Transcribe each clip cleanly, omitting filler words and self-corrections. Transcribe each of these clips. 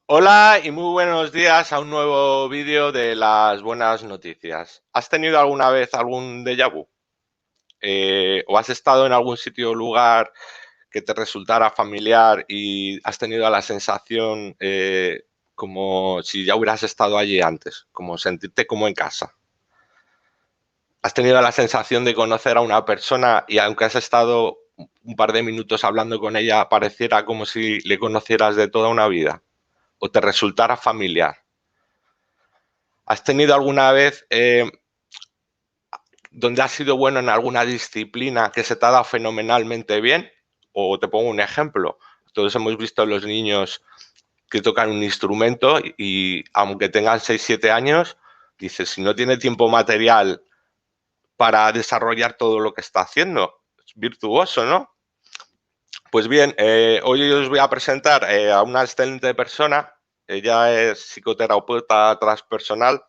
Hola y muy buenos días a un nuevo vídeo de las buenas noticias. ¿Has tenido alguna vez algún déjà vu? ¿O has estado en algún sitio o lugar que te resultara familiar y has tenido la sensación como si ya hubieras estado allí antes, como sentirte como en casa? ¿Has tenido la sensación de conocer a una persona y aunque has estado un par de minutos hablando con ella, pareciera como si le conocieras de toda una vida o te resultara familiar? ¿Has tenido alguna vez donde has sido bueno en alguna disciplina que se te ha dado fenomenalmente bien? O te pongo un ejemplo. Todos hemos visto a los niños que tocan un instrumento y aunque tengan 6 7 años, dices, si no tiene tiempo material para desarrollar todo lo que está haciendo, es virtuoso, ¿no? Pues bien, hoy os voy a presentar a una excelente persona. Ella es psicoterapeuta transpersonal.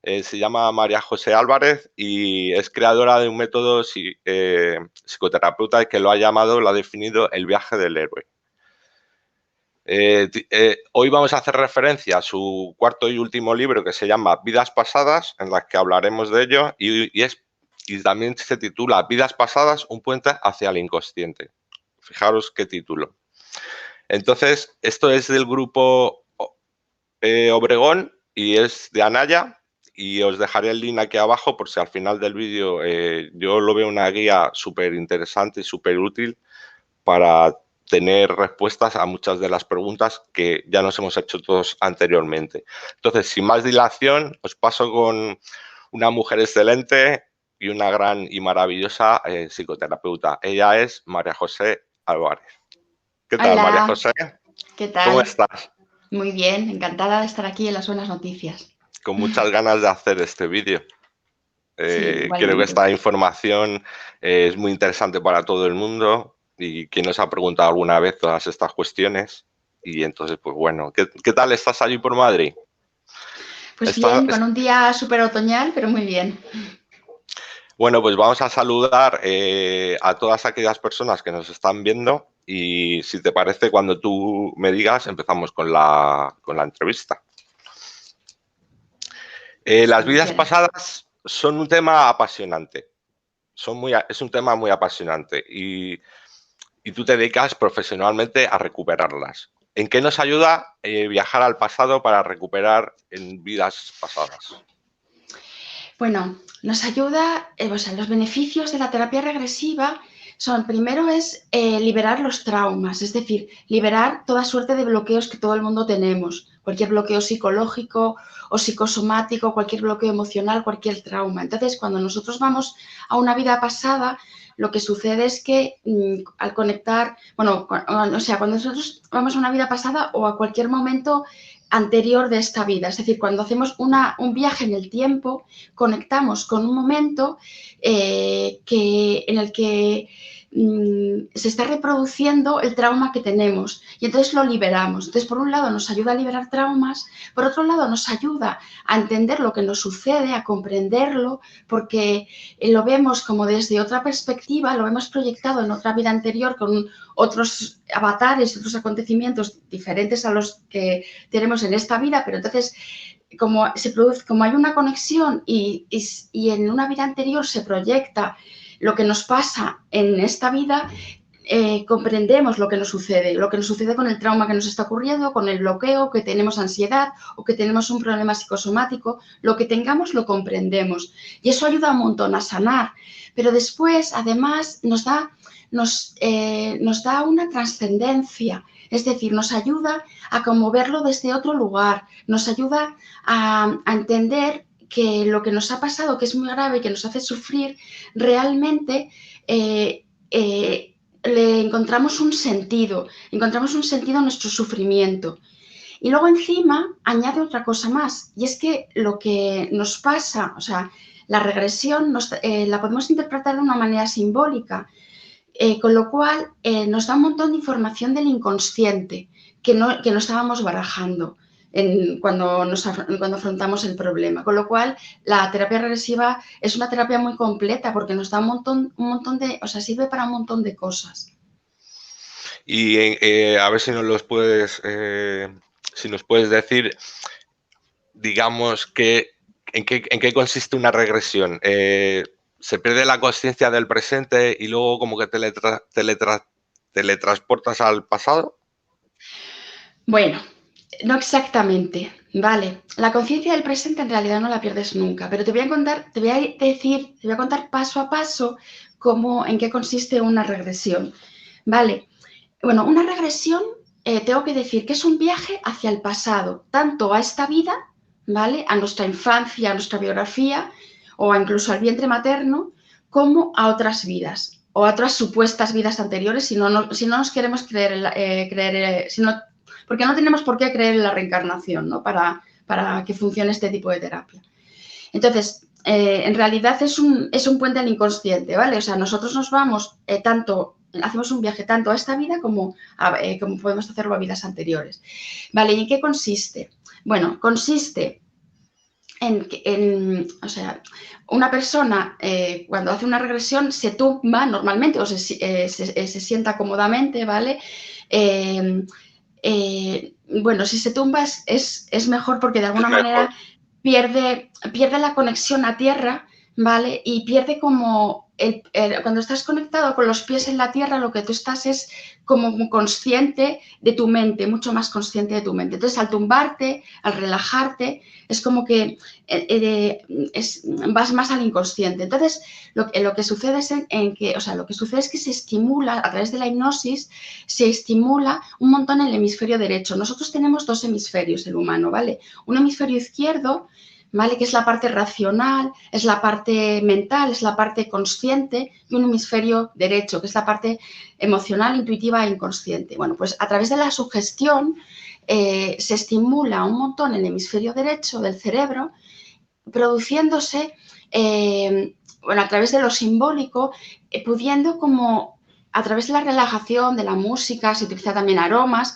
Se llama María José Álvarez y es creadora de un método psicoterapeuta que lo ha llamado, lo ha definido el viaje del héroe. Hoy vamos a hacer referencia a su cuarto y último libro que se llama Vidas Pasadas, en las que hablaremos de ello, y también se titula Vidas Pasadas, un puente hacia el inconsciente. Fijaros qué título. Entonces, esto es del grupo Obregón y es de Anaya, y os dejaré el link aquí abajo por si al final del vídeo yo lo veo una guía súper interesante y súper útil para tener respuestas a muchas de las preguntas que ya nos hemos hecho todos anteriormente. Entonces, sin más dilación, os paso con una mujer excelente y una gran y maravillosa psicoterapeuta. Ella es María José Álvarez. ¿Qué tal, María Hola, José? ¿qué ¿Cómo tal? estás? Muy bien, encantada de estar aquí en las buenas noticias. Con muchas ganas de hacer este vídeo. Sí, Creo que igualmente. esta información es muy interesante para todo el mundo y quien nos ha preguntado alguna vez todas estas cuestiones. Y entonces, pues bueno, ¿qué tal estás allí por Madrid? Pues Está- bien, con es- un día súper otoñal, pero muy bien. bueno, pues vamos a saludar a todas aquellas personas que nos están viendo y si te parece, cuando tú me digas, empezamos con la entrevista. Las Cuando vidas quieras. pasadas son un tema apasionante. Es un tema muy apasionante y tú te dedicas profesionalmente a recuperarlas. ¿En qué nos ayuda viajar al pasado para recuperar en vidas pasadas? Bueno, nos ayuda, o sea, los beneficios de la terapia regresiva son, primero es liberar los traumas, es decir, liberar toda suerte de bloqueos que todo el mundo tenemos, cualquier bloqueo psicológico o psicosomático, cualquier bloqueo emocional, cualquier trauma. Entonces, cuando nosotros vamos a una vida pasada, lo que sucede es que al conectar, bueno, o sea, cuando nosotros vamos a una vida pasada o a cualquier momento anterior de esta vida, es decir, cuando hacemos un viaje en el tiempo, conectamos con un momento en el que se está reproduciendo el trauma que tenemos y entonces lo liberamos. Entonces, por un lado nos ayuda a liberar traumas, por otro lado nos ayuda a entender lo que nos sucede, a comprenderlo, porque lo vemos como desde otra perspectiva, lo hemos proyectado en otra vida anterior con otros avatares, otros acontecimientos diferentes a los que tenemos en esta vida, pero entonces como hay una conexión y en una vida anterior se proyecta lo que nos pasa en esta vida, comprendemos lo que nos sucede con el trauma que nos está ocurriendo, con el bloqueo, que tenemos ansiedad o que tenemos un problema psicosomático, lo que tengamos lo comprendemos y eso ayuda un montón a sanar, pero después además nos da una trascendencia, es decir, nos ayuda a como verlo desde otro lugar, nos ayuda a entender que lo que nos ha pasado, que es muy grave y que nos hace sufrir, realmente le encontramos un sentido a nuestro sufrimiento. Y luego encima añade otra cosa más, y es que lo que nos pasa, o sea, la regresión la podemos interpretar de una manera simbólica, con lo cual nos da un montón de información del inconsciente que no estábamos barajando cuando afrontamos el problema. Con lo cual, la terapia regresiva es una terapia muy completa porque nos da un montón de, o sea, sirve para un montón de cosas. Y a ver si nos los puedes si nos puedes decir, digamos, en qué consiste una regresión. ¿Se pierde la conciencia del presente y luego como que teletransportas al pasado? Bueno, no exactamente, vale. La conciencia del presente en realidad no la pierdes nunca, pero te voy a contar, te voy a contar paso a paso en qué consiste una regresión, vale. Bueno, una regresión, tengo que decir que es un viaje hacia el pasado, tanto a esta vida, ¿vale? A nuestra infancia, a nuestra biografía, o incluso al vientre materno, como a otras vidas, o a otras supuestas vidas anteriores, si no nos queremos porque no tenemos por qué creer en la reencarnación, ¿no? Para que funcione este tipo de terapia. Entonces, en realidad es un puente al inconsciente, ¿vale? O sea, nosotros nos vamos hacemos un viaje tanto a esta vida como podemos hacerlo a vidas anteriores. ¿Vale? ¿Y en qué consiste? Bueno, consiste o sea, una persona cuando hace una regresión se tumba normalmente o se sienta cómodamente, ¿vale? Bueno, si se tumba es mejor porque de alguna manera pierde la conexión a tierra, ¿vale? Y pierde como cuando estás conectado con los pies en la tierra, lo que tú estás es como consciente de tu mente, mucho más consciente de tu mente. Entonces, al tumbarte, al relajarte, es como que vas más al inconsciente. Entonces, lo que sucede es que se estimula, a través de la hipnosis, se estimula un montón el hemisferio derecho. Nosotros tenemos dos hemisferios, el humano, ¿vale? Un hemisferio izquierdo, ¿vale? Que es la parte racional, es la parte mental, es la parte consciente, y un hemisferio derecho, que es la parte emocional, intuitiva e inconsciente. Bueno, pues a través de la sugestión se estimula un montón el hemisferio derecho del cerebro, produciéndose, a través de lo simbólico, pudiendo como a través de la relajación, de la música, se utiliza también aromas,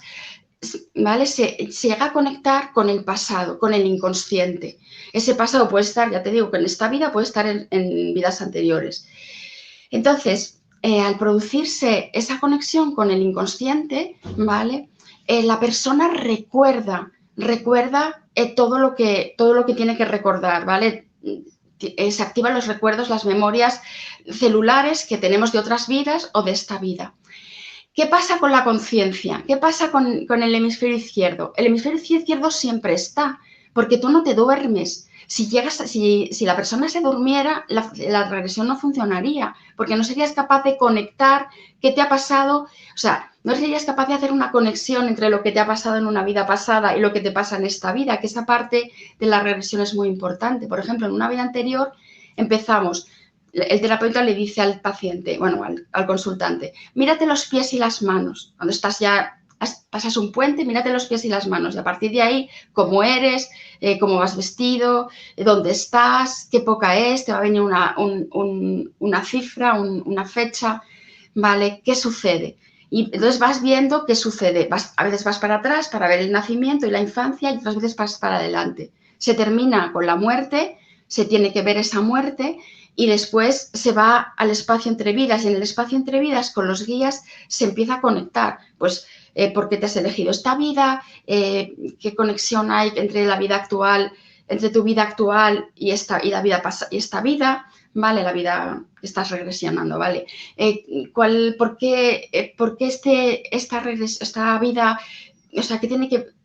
¿vale? Se llega a conectar con el pasado, con el inconsciente. Ese pasado puede estar, ya te digo, que en esta vida puede estar en vidas anteriores. Entonces, al producirse esa conexión con el inconsciente, ¿vale? La persona recuerda todo lo que tiene que recordar, ¿vale? Se activan los recuerdos, las memorias celulares que tenemos de otras vidas o de esta vida. ¿Qué pasa con la conciencia? ¿Qué pasa con el hemisferio izquierdo? El hemisferio izquierdo siempre está, porque tú no te duermes. Si la persona se durmiera, la regresión no funcionaría, porque no serías capaz de conectar qué te ha pasado, o sea, no serías capaz de hacer una conexión entre lo que te ha pasado en una vida pasada y lo que te pasa en esta vida, que esa parte de la regresión es muy importante. Por ejemplo, en una vida anterior empezamos, el terapeuta le dice al paciente, bueno, al consultante, mírate los pies y las manos. Cuando estás ya, pasas un puente, mírate los pies y las manos. Y a partir de ahí, cómo eres, cómo vas vestido, dónde estás, qué época es, te va a venir una cifra, una fecha, ¿vale? ¿Qué sucede? Y entonces vas viendo qué sucede. A veces vas para atrás para ver el nacimiento y la infancia y otras veces vas para adelante. Se termina con la muerte, se tiene que ver esa muerte y después se va al espacio entre vidas y en el espacio entre vidas con los guías se empieza a conectar, pues por qué te has elegido esta vida, qué conexión hay entre la vida actual, entre tu vida actual y esta vida, ¿vale? La vida que estás regresionando, ¿vale? ¿Por qué esta vida, o sea,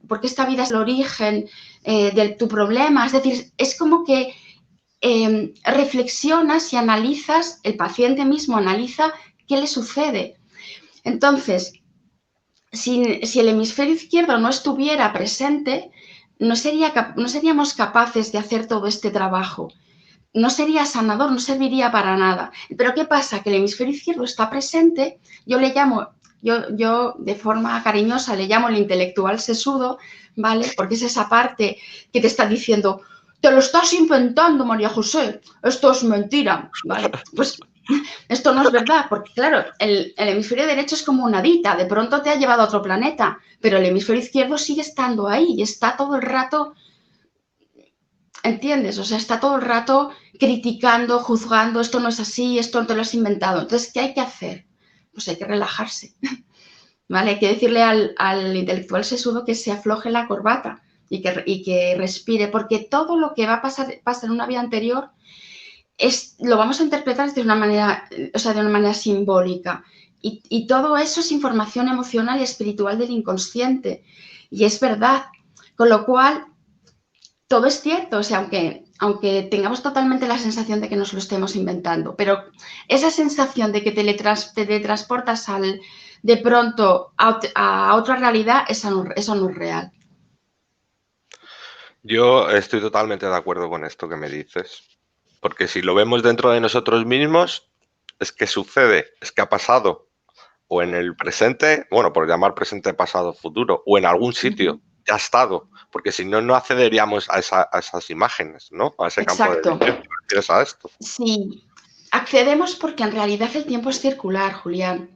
por qué esta vida es el origen de tu problema? Es decir, es como que reflexionas y analizas, el paciente mismo analiza qué le sucede. Entonces, si el hemisferio izquierdo no estuviera presente, no seríamos capaces de hacer todo este trabajo. No sería sanador, no serviría para nada. Pero ¿qué pasa? Que el hemisferio izquierdo está presente, yo de forma cariñosa le llamo el intelectual sesudo, ¿vale? Porque es esa parte que te está diciendo, te lo estás inventando, María José, esto es mentira, ¿vale? Pues esto no es verdad, porque claro, el hemisferio derecho es como una hadita, de pronto te ha llevado a otro planeta, pero el hemisferio izquierdo sigue estando ahí y está todo el rato, ¿entiendes? O sea, está todo el rato criticando, juzgando, esto no es así, esto te lo has inventado. Entonces, ¿qué hay que hacer? Pues hay que relajarse. ¿vale? Hay que decirle al intelectual sesudo que se afloje la corbata y que respire, porque todo lo que va a pasa en una vida anterior lo vamos a interpretar de una manera, o sea, de una manera simbólica. Y todo eso es información emocional y espiritual del inconsciente. Y es verdad. Con lo cual, todo es cierto, o sea, aunque tengamos totalmente la sensación de que nos lo estemos inventando, pero esa sensación de que te teletransportas de pronto a otra realidad, eso no es real. Yo estoy totalmente de acuerdo con esto que me dices, porque si lo vemos dentro de nosotros mismos, es que sucede, es que ha pasado, o en el presente, bueno, por llamar presente, pasado, futuro, o en algún sitio, ya ha estado, porque si no, no accederíamos a esas imágenes, ¿no? A ese campo de Exacto. visión. ¿Te refieres a esto? Sí, accedemos porque en realidad el tiempo es circular, Julián.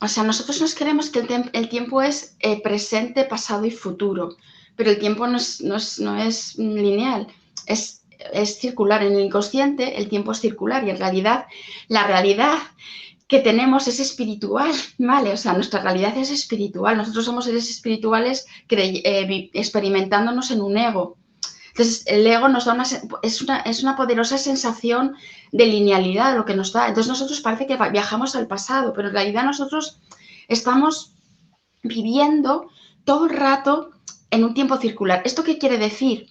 O sea, nosotros nos creemos que el tiempo es presente, pasado y futuro, pero el tiempo no es lineal, es circular. En el inconsciente el tiempo es circular y en realidad la realidad que tenemos es espiritual, ¿vale? O sea, nuestra realidad es espiritual. Nosotros somos seres espirituales experimentándonos en un ego. Entonces, el ego nos da es una poderosa sensación de linealidad lo que nos da. Entonces, nosotros parece que viajamos al pasado, pero en realidad nosotros estamos viviendo todo el rato en un tiempo circular. ¿Esto qué quiere decir?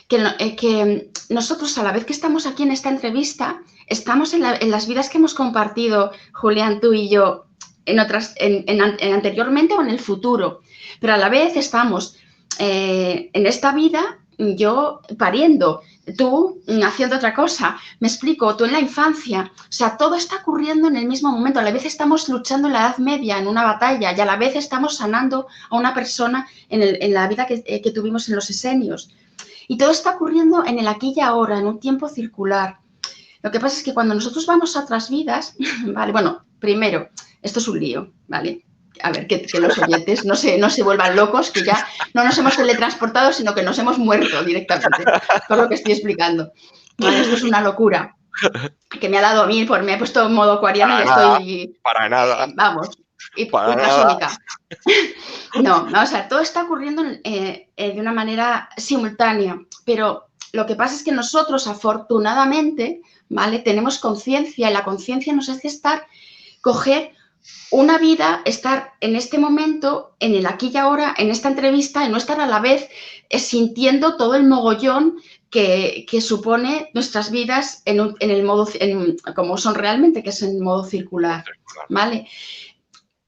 Que nosotros, a la vez que estamos aquí en esta entrevista, estamos en las vidas que hemos compartido, Julián, tú y yo, anteriormente o en el futuro. Pero a la vez estamos en esta vida, yo pariendo, tú haciendo otra cosa, me explico, tú en la infancia, o sea, todo está ocurriendo en el mismo momento, a la vez estamos luchando en la Edad Media, en una batalla, y a la vez estamos sanando a una persona en la vida que tuvimos en los esenios. Y todo está ocurriendo en el aquí y ahora, en un tiempo circular. Lo que pasa es que cuando nosotros vamos a otras vidas, vale, bueno, primero, esto es un lío, ¿vale? A ver, que los oyentes no se vuelvan locos, que ya no nos hemos teletransportado, sino que nos hemos muerto directamente, por lo que estoy explicando. Vale, esto es una locura que me ha dado a mí, me he puesto en modo acuariana y Para ya nada, estoy, para nada, vamos, para nada. ultrasónica. No, o sea, todo está ocurriendo de una manera simultánea, pero lo que pasa es que nosotros, afortunadamente, ¿vale? Tenemos conciencia y la conciencia nos hace coger una vida, estar en este momento, en el aquí y ahora, en esta entrevista, y no estar a la vez sintiendo todo el mogollón que supone nuestras vidas en el modo, como son realmente, que es en modo circular, ¿vale?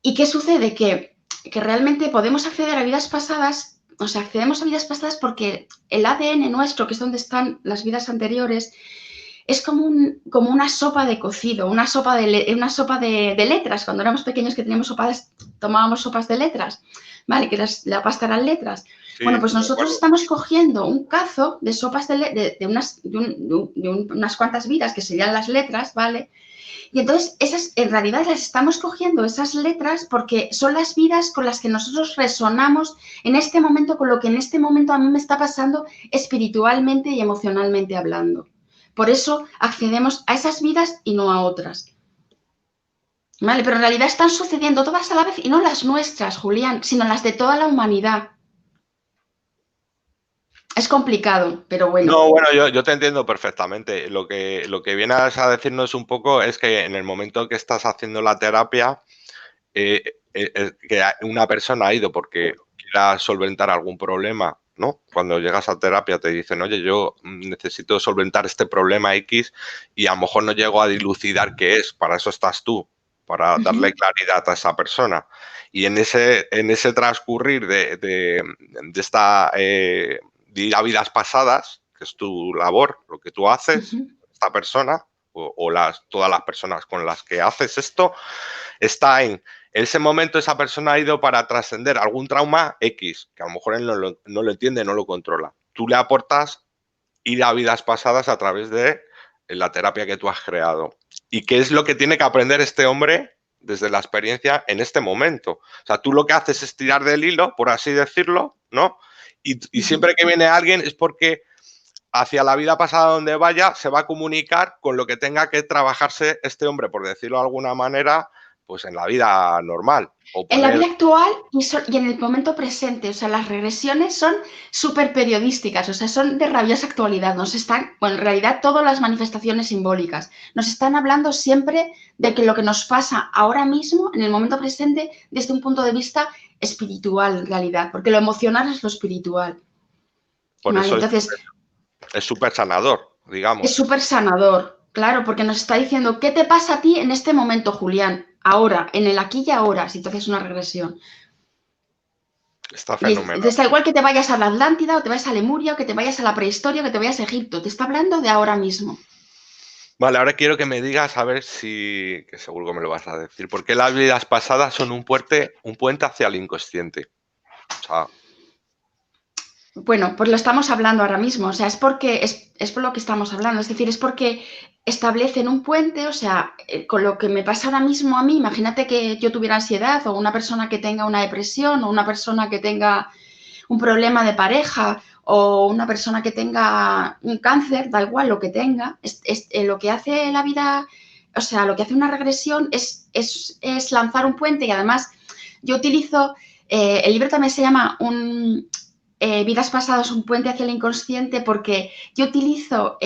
¿Y qué sucede? Que realmente podemos acceder a vidas pasadas, o sea, accedemos a vidas pasadas porque el ADN nuestro, que es donde están las vidas anteriores, es como una sopa de cocido, una sopa de letras. Cuando éramos pequeños que teníamos tomábamos sopas de letras, ¿vale? Que la pasta eran letras. Sí, Bueno, pues me nosotros acuerdo. estamos cogiendo un cazo de sopas de unas cuantas vidas, que serían las letras, ¿vale? Y entonces, en realidad las estamos cogiendo esas letras porque son las vidas con las que nosotros resonamos en este momento, con lo que en este momento a mí me está pasando espiritualmente y emocionalmente hablando. Por eso accedemos a esas vidas y no a otras. ¿Vale? Pero en realidad están sucediendo todas a la vez y no las nuestras, Julián, sino las de toda la humanidad. Es complicado, pero bueno. No, bueno, yo te entiendo perfectamente. Lo que vienes a decirnos un poco es que en el momento que estás haciendo la terapia, que una persona ha ido porque quiera solventar algún problema, ¿no? Cuando llegas a terapia te dicen, oye, yo necesito solventar este problema X y a lo mejor no llego a dilucidar qué es, para eso estás tú, para darle claridad a esa persona. Y en ese transcurrir de esta de ir a vidas pasadas, que es tu labor, lo que tú haces, esta persona o todas las personas con las que haces esto, está en ese momento esa persona ha ido para trascender algún trauma X, que a lo mejor él no lo entiende, no lo controla. Tú le aportas ir a vidas pasadas a través de la terapia que tú has creado. ¿Y qué es lo que tiene que aprender este hombre desde la experiencia en este momento? O sea, tú lo que haces es tirar del hilo, por así decirlo, ¿no? Y siempre que viene alguien es porque hacia la vida pasada donde vaya se va a comunicar con lo que tenga que trabajarse este hombre, por decirlo de alguna manera, pues en la vida normal. O En la poner... vida actual y en el momento presente, o sea, las regresiones son súper periodísticas, o sea, son de rabiosa actualidad. Bueno, en realidad todas las manifestaciones simbólicas nos están hablando siempre de que lo que nos pasa ahora mismo, en el momento presente, desde un punto de vista espiritual, en realidad, porque lo emocional es lo espiritual. Por ¿Vale? eso Entonces, es súper sanador, digamos. es súper sanador, claro, porque nos está diciendo, ¿qué te pasa a ti en este momento, Julián? Ahora, en el aquí y ahora, si tú haces una regresión. Está Y fenomenal. da igual que te vayas a la Atlántida, o te vayas a Lemuria, o que te vayas a la prehistoria, o que te vayas a Egipto. Te está hablando de ahora mismo. Vale, ahora quiero que me digas, a ver si, que seguro que me lo vas a decir, ¿por qué las vidas pasadas son un puente hacia el inconsciente? O sea, Bueno, pues lo estamos hablando ahora mismo. O sea, es por lo que estamos hablando. Es decir, es porque establecen un puente, o sea, con lo que me pasa ahora mismo a mí. Imagínate que yo tuviera ansiedad, o una persona que tenga una depresión, o una persona que tenga un problema de pareja, o una persona que tenga un cáncer, da igual lo que tenga, lo que hace la vida, o sea, lo que hace una regresión es lanzar un puente. Y además yo utilizo, el libro también se llama Vidas pasadas, un puente hacia el inconsciente, porque yo utilizo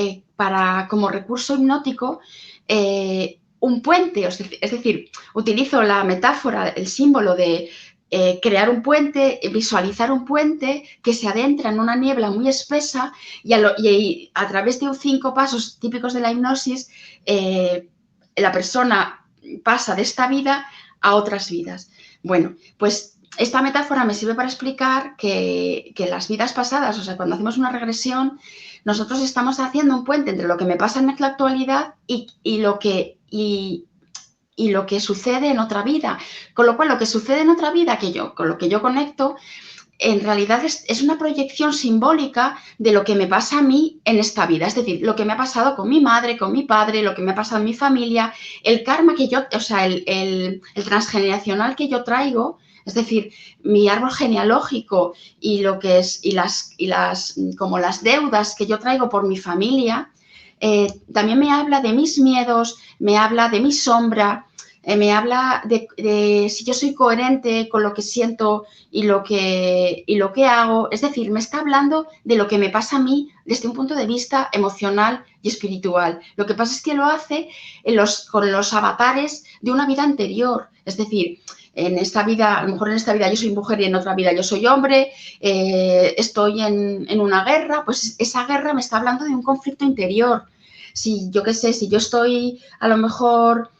como recurso hipnótico un puente, es decir, utilizo la metáfora, el símbolo de crear un puente, visualizar un puente que se adentra en una niebla muy espesa y a través de 5 pasos típicos de la hipnosis, la persona pasa de esta vida a otras vidas. Bueno, pues esta metáfora me sirve para explicar que las vidas pasadas, o sea, cuando hacemos una regresión, nosotros estamos haciendo un puente entre lo que me pasa en la actualidad y lo que sucede en otra vida. Con lo cual, lo que sucede en otra vida, con lo que yo conecto, en realidad es una proyección simbólica de lo que me pasa a mí en esta vida. Es decir, lo que me ha pasado con mi madre, con mi padre, lo que me ha pasado en mi familia, el karma que yo, o sea, el transgeneracional que yo traigo, es decir, mi árbol genealógico y lo que es, como las deudas que yo traigo por mi familia. También me habla de mis miedos, me habla de mi sombra, me habla de si yo soy coherente con lo que siento y lo que hago. Es decir, me está hablando de lo que me pasa a mí desde un punto de vista emocional y espiritual. Lo que pasa es que lo hace con los avatares de una vida anterior. Es decir, en esta vida, a lo mejor en esta vida yo soy mujer y en otra vida yo soy hombre, estoy en una guerra, pues esa guerra me está hablando de un conflicto interior. Si yo qué sé, si yo estoy a lo mejor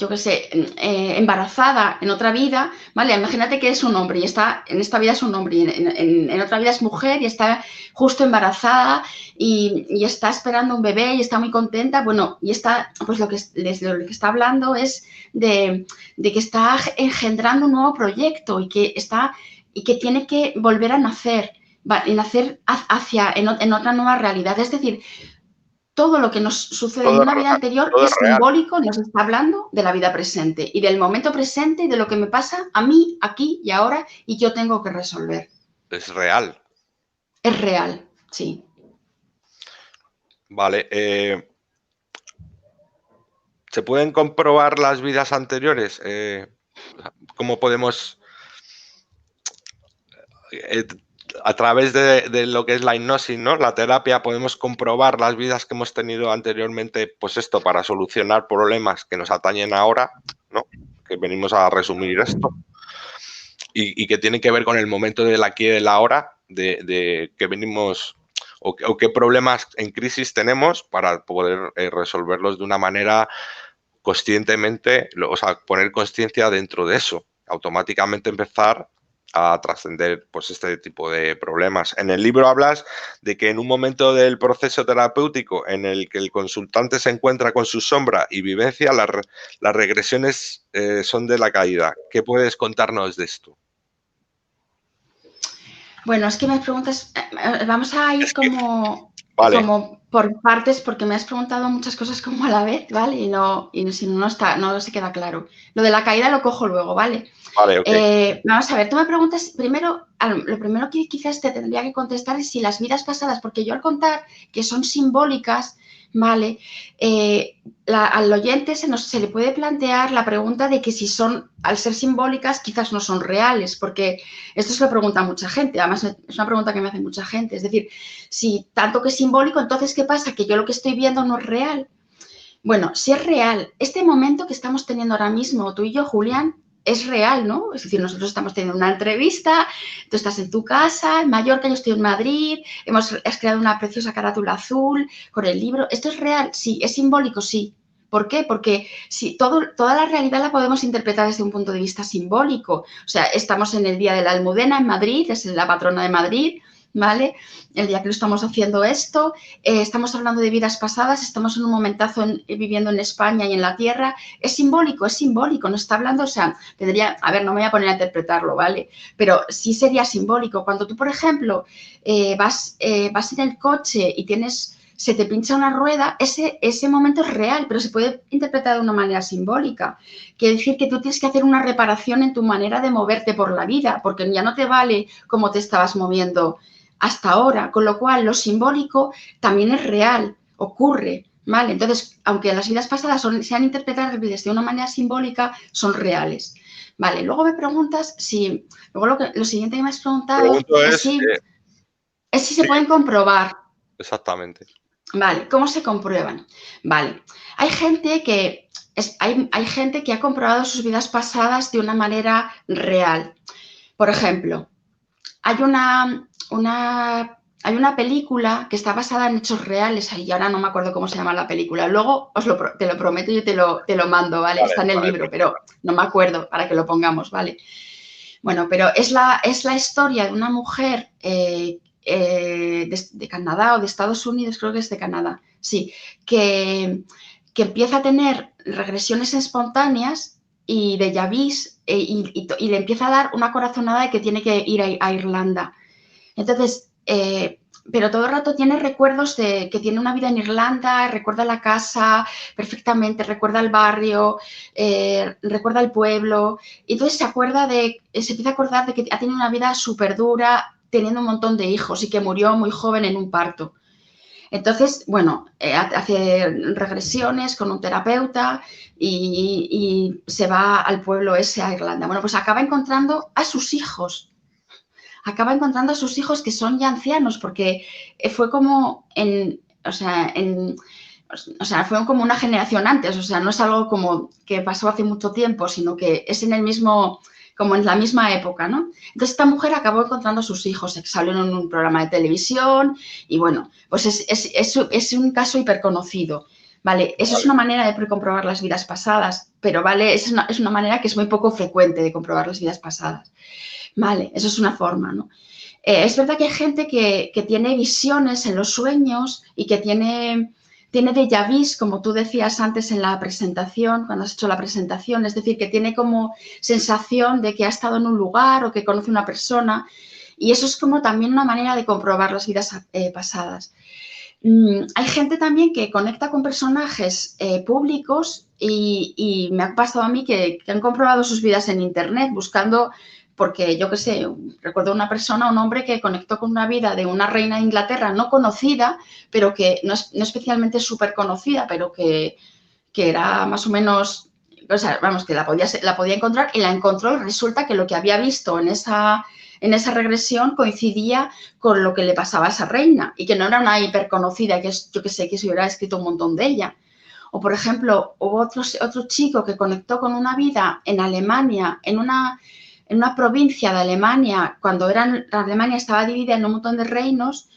yo qué sé, embarazada en otra vida, ¿vale? Imagínate que es un hombre y en esta vida es un hombre y en otra vida es mujer y está justo embarazada y está esperando un bebé y está muy contenta. Bueno, y está, pues lo que está hablando es de que está engendrando un nuevo proyecto y que tiene que volver a nacer, y nacer en otra nueva realidad. Es decir, todo lo que nos sucede en todo, una vida anterior todo es es real, simbólico, nos está hablando de la vida presente y del momento presente y de lo que me pasa a mí, aquí y ahora, y yo tengo que resolver. es real. Es real, sí. Vale, ¿se pueden comprobar las vidas anteriores? ¿Cómo podemos, a través de lo que es la hipnosis, ¿no? La terapia, podemos comprobar las vidas que hemos tenido anteriormente, pues esto, para solucionar problemas que nos atañen ahora, ¿no? Que venimos a resumir esto. Y que tiene que ver con el momento del aquí y del ahora, de que venimos o qué problemas en crisis tenemos para poder resolverlos de una manera conscientemente, o sea, poner conciencia dentro de eso, automáticamente empezar a trascender pues este tipo de problemas. En el libro hablas de que en un momento del proceso terapéutico en el que el consultante se encuentra con su sombra y vivencia, las regresiones son de la caída. ¿Qué puedes contarnos de esto? Bueno, es que me preguntas, vamos a ir como Vale, por partes porque me has preguntado muchas cosas como a la vez, ¿vale? Y si no, no se queda claro. Lo de la caída lo cojo luego, ¿vale? vale, ok. Vamos a ver, tú me preguntas, lo primero que quizás te tendría que contestar es si las vidas pasadas, porque yo al contar que son simbólicas, ¿vale? Al oyente se le puede plantear la pregunta de que si son, al ser simbólicas, quizás no son reales, porque esto se lo pregunta mucha gente, además es una pregunta que me hace mucha gente, es decir, si tanto que es simbólico, entonces, ¿qué pasa? ¿Que yo lo que estoy viendo no es real? Bueno, si es real, este momento que estamos teniendo ahora mismo, tú y yo, Julián, es real, ¿no? Es decir, nosotros estamos teniendo una entrevista, tú estás en tu casa, en Mallorca, yo estoy en Madrid, has creado una preciosa carátula azul con el libro. ¿Esto es real? Sí. ¿Es simbólico? Sí. ¿Por qué? Porque si toda la realidad la podemos interpretar desde un punto de vista simbólico. O sea, estamos en el Día de la Almudena en Madrid, es la patrona de Madrid, ¿vale? El día que lo estamos haciendo esto, estamos hablando de vidas pasadas, estamos en un momentazo viviendo en España y en la Tierra. Es simbólico, no está hablando, o sea, tendría, a ver, no me voy a poner a interpretarlo, ¿vale? Pero sí sería simbólico. Cuando tú, por ejemplo, vas en el coche y se te pincha una rueda, ese momento es real, pero se puede interpretar de una manera simbólica. Quiere decir que tú tienes que hacer una reparación en tu manera de moverte por la vida, porque ya no te vale cómo te estabas moviendo hasta ahora, con lo cual lo simbólico también es real, ocurre, ¿vale? Entonces, aunque las vidas pasadas sean interpretadas desde una manera simbólica, son reales, ¿vale? Luego me preguntas si, luego lo siguiente que me has preguntado Pregunto es si se sí, pueden comprobar. exactamente. Vale, ¿cómo se comprueban? Vale, hay gente hay gente que ha comprobado sus vidas pasadas de una manera real. Por ejemplo, hay hay una película que está basada en hechos reales, y ahora no me acuerdo cómo se llama la película. Luego te lo prometo y te lo mando, ¿vale? Vale, Está en el vale, libro, pero perfecto. no me acuerdo para que lo pongamos, ¿vale? Bueno, pero es la historia de una mujer de Canadá o de Estados Unidos, creo que es de Canadá, sí, que empieza a tener regresiones espontáneas y déjà vus y le empieza a dar una corazonada de que tiene que ir a Irlanda. Entonces, pero todo el rato tiene recuerdos de que tiene una vida en Irlanda, recuerda la casa perfectamente, recuerda el barrio, recuerda el pueblo. Y entonces se empieza a acordar de que ha tenido una vida súper dura, teniendo un montón de hijos y que murió muy joven en un parto. Entonces, bueno, hace regresiones con un terapeuta y se va al pueblo ese, a Irlanda. Bueno, pues acaba encontrando a sus hijos, a sus hijos que son ya ancianos, porque fue como fue como una generación antes, o sea, no es algo como que pasó hace mucho tiempo, sino que es como en la misma época, ¿no? Entonces esta mujer acabó encontrando a sus hijos, salió en un programa de televisión y bueno, pues es un caso hiperconocido. Vale, eso es Vale. una manera de comprobar las vidas pasadas, pero vale, es una manera que es muy poco frecuente de comprobar las vidas pasadas. Vale, eso es una forma, ¿no? Es verdad que hay gente que tiene visiones en los sueños y que tiene déjà vus, como tú decías antes en la presentación, cuando has hecho la presentación, es decir, que tiene como sensación de que ha estado en un lugar o que conoce una persona, y eso es como también una manera de comprobar las vidas pasadas. Hay gente también que conecta con personajes públicos y me ha pasado a mí que han comprobado sus vidas en Internet buscando, porque yo qué sé, recuerdo una persona, un hombre que conectó con una vida de una reina de Inglaterra no conocida, pero que no especialmente súper conocida, pero que era más o menos, o sea, vamos, que la podía encontrar y la encontró y resulta que lo que había visto en esa regresión coincidía con lo que le pasaba a esa reina y que no era una hiperconocida, que yo que sé, que se hubiera escrito un montón de ella. O, por ejemplo, hubo otro chico que conectó con una vida en Alemania, en una provincia de Alemania, cuando Alemania estaba dividida en un montón de reinos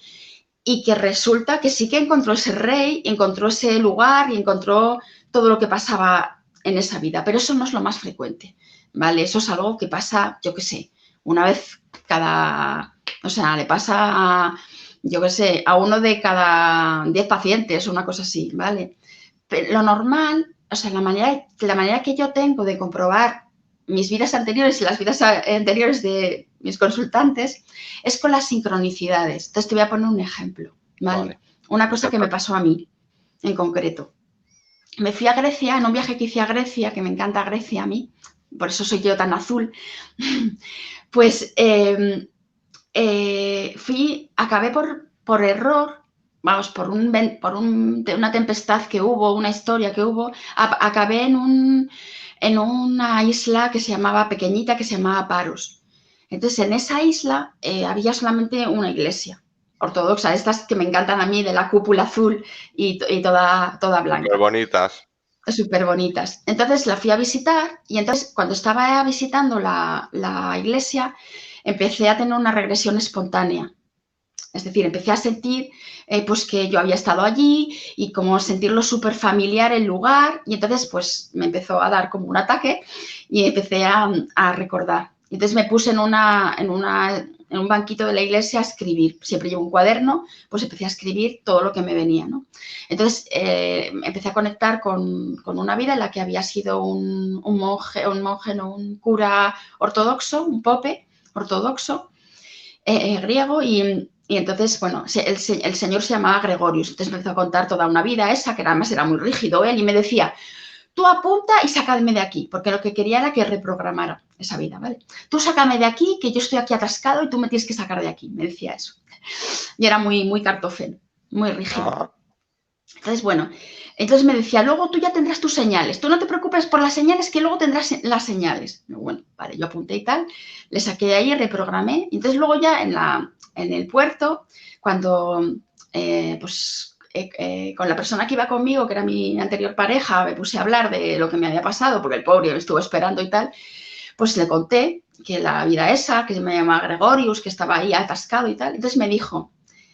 y que resulta que sí que encontró ese rey, encontró ese lugar y encontró todo lo que pasaba en esa vida, pero eso no es lo más frecuente, ¿vale? Eso es algo que pasa, yo qué sé, una vez o sea, le pasa yo qué sé, a uno de cada 10 pacientes, una cosa así, ¿vale? Pero lo normal, o sea, la manera que yo tengo de comprobar mis vidas anteriores y las vidas anteriores de mis consultantes es con las sincronicidades. Entonces te voy a poner un ejemplo, ¿vale? Vale. Una cosa que me pasó a mí en concreto. Me fui a Grecia, en un viaje que hice a Grecia, que me encanta Grecia a mí, por eso soy yo tan azul, pues acabé por error vamos, por una tempestad que hubo, una historia que hubo, acabé en una isla que se llamaba, pequeñita, que se llamaba Paros. Entonces, en esa isla había solamente una iglesia ortodoxa, estas que me encantan a mí, de la cúpula azul y toda Súper blanca. bonitas. Súper bonitas. Entonces la fui a visitar y entonces cuando estaba visitando la iglesia empecé a tener una regresión espontánea. Es decir, empecé a sentir pues que yo había estado allí y como sentirlo súper familiar el lugar y entonces pues me empezó a dar como un ataque y empecé a recordar. Entonces me puse en un banquito de la iglesia a escribir. Siempre llevo un cuaderno, pues empecé a escribir todo lo que me venía, ¿no? Entonces empecé a conectar con una vida en la que había sido un monje, no, un cura ortodoxo, un pope ortodoxo, griego y entonces, bueno, el señor se llamaba Gregorius, entonces me empezó a contar toda una vida esa, que además era muy rígido él, y me decía, tú apunta y sácame de aquí, porque lo que quería era que reprogramara esa vida, ¿vale? Tú sácame de aquí, que yo estoy aquí atascado y tú me tienes que sacar de aquí, me decía eso. Y era muy, muy cartofel, muy rígido. Ajá. Entonces, bueno, entonces me decía, luego tú ya tendrás tus señales, tú no te preocupes por las señales, que luego tendrás las señales. Bueno, vale, yo apunté y tal, le saqué de ahí, reprogramé. Y entonces luego ya en el puerto, cuando con la persona que iba conmigo, que era mi anterior pareja, me puse a hablar de lo que me había pasado, porque el pobre me estuvo esperando y tal, pues le conté que la vida esa, que me llamaba Gregorius, que estaba ahí atascado y tal. Entonces me dijo,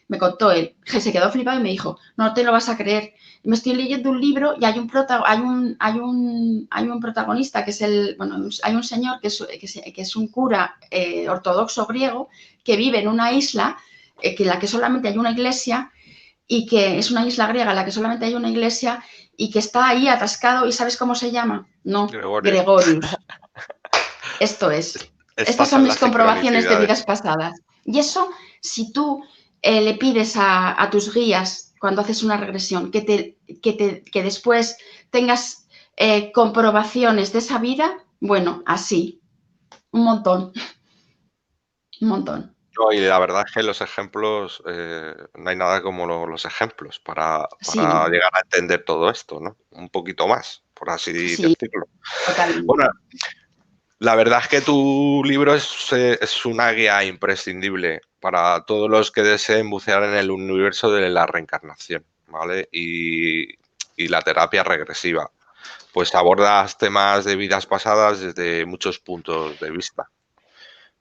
me contó él, que se quedó flipado y me dijo, no te lo vas a creer, me estoy leyendo un libro y hay un protagonista que es hay un señor que es un cura ortodoxo griego que vive en una isla que en la que solamente hay una iglesia y que es una isla griega en la que solamente hay una iglesia y que está ahí atascado y ¿sabes cómo se llama? No, Gregorio. Gregorius. Esto es. Estas Estas son son mis las comprobaciones de vidas sincronicidades. pasadas. Y eso, si tú le pides a tus guías cuando haces una regresión que después tengas comprobaciones de esa vida, bueno, así, un montón, un montón. No, y la verdad es que los ejemplos, no hay nada como los ejemplos para Sí, llegar a entender todo esto, ¿no? Un poquito más, por así sí, decirlo. totalmente. Bueno, la verdad es que tu libro es una guía imprescindible para todos los que deseen bucear en el universo de la reencarnación, ¿vale? Y la terapia regresiva. Pues abordas temas de vidas pasadas desde muchos puntos de vista.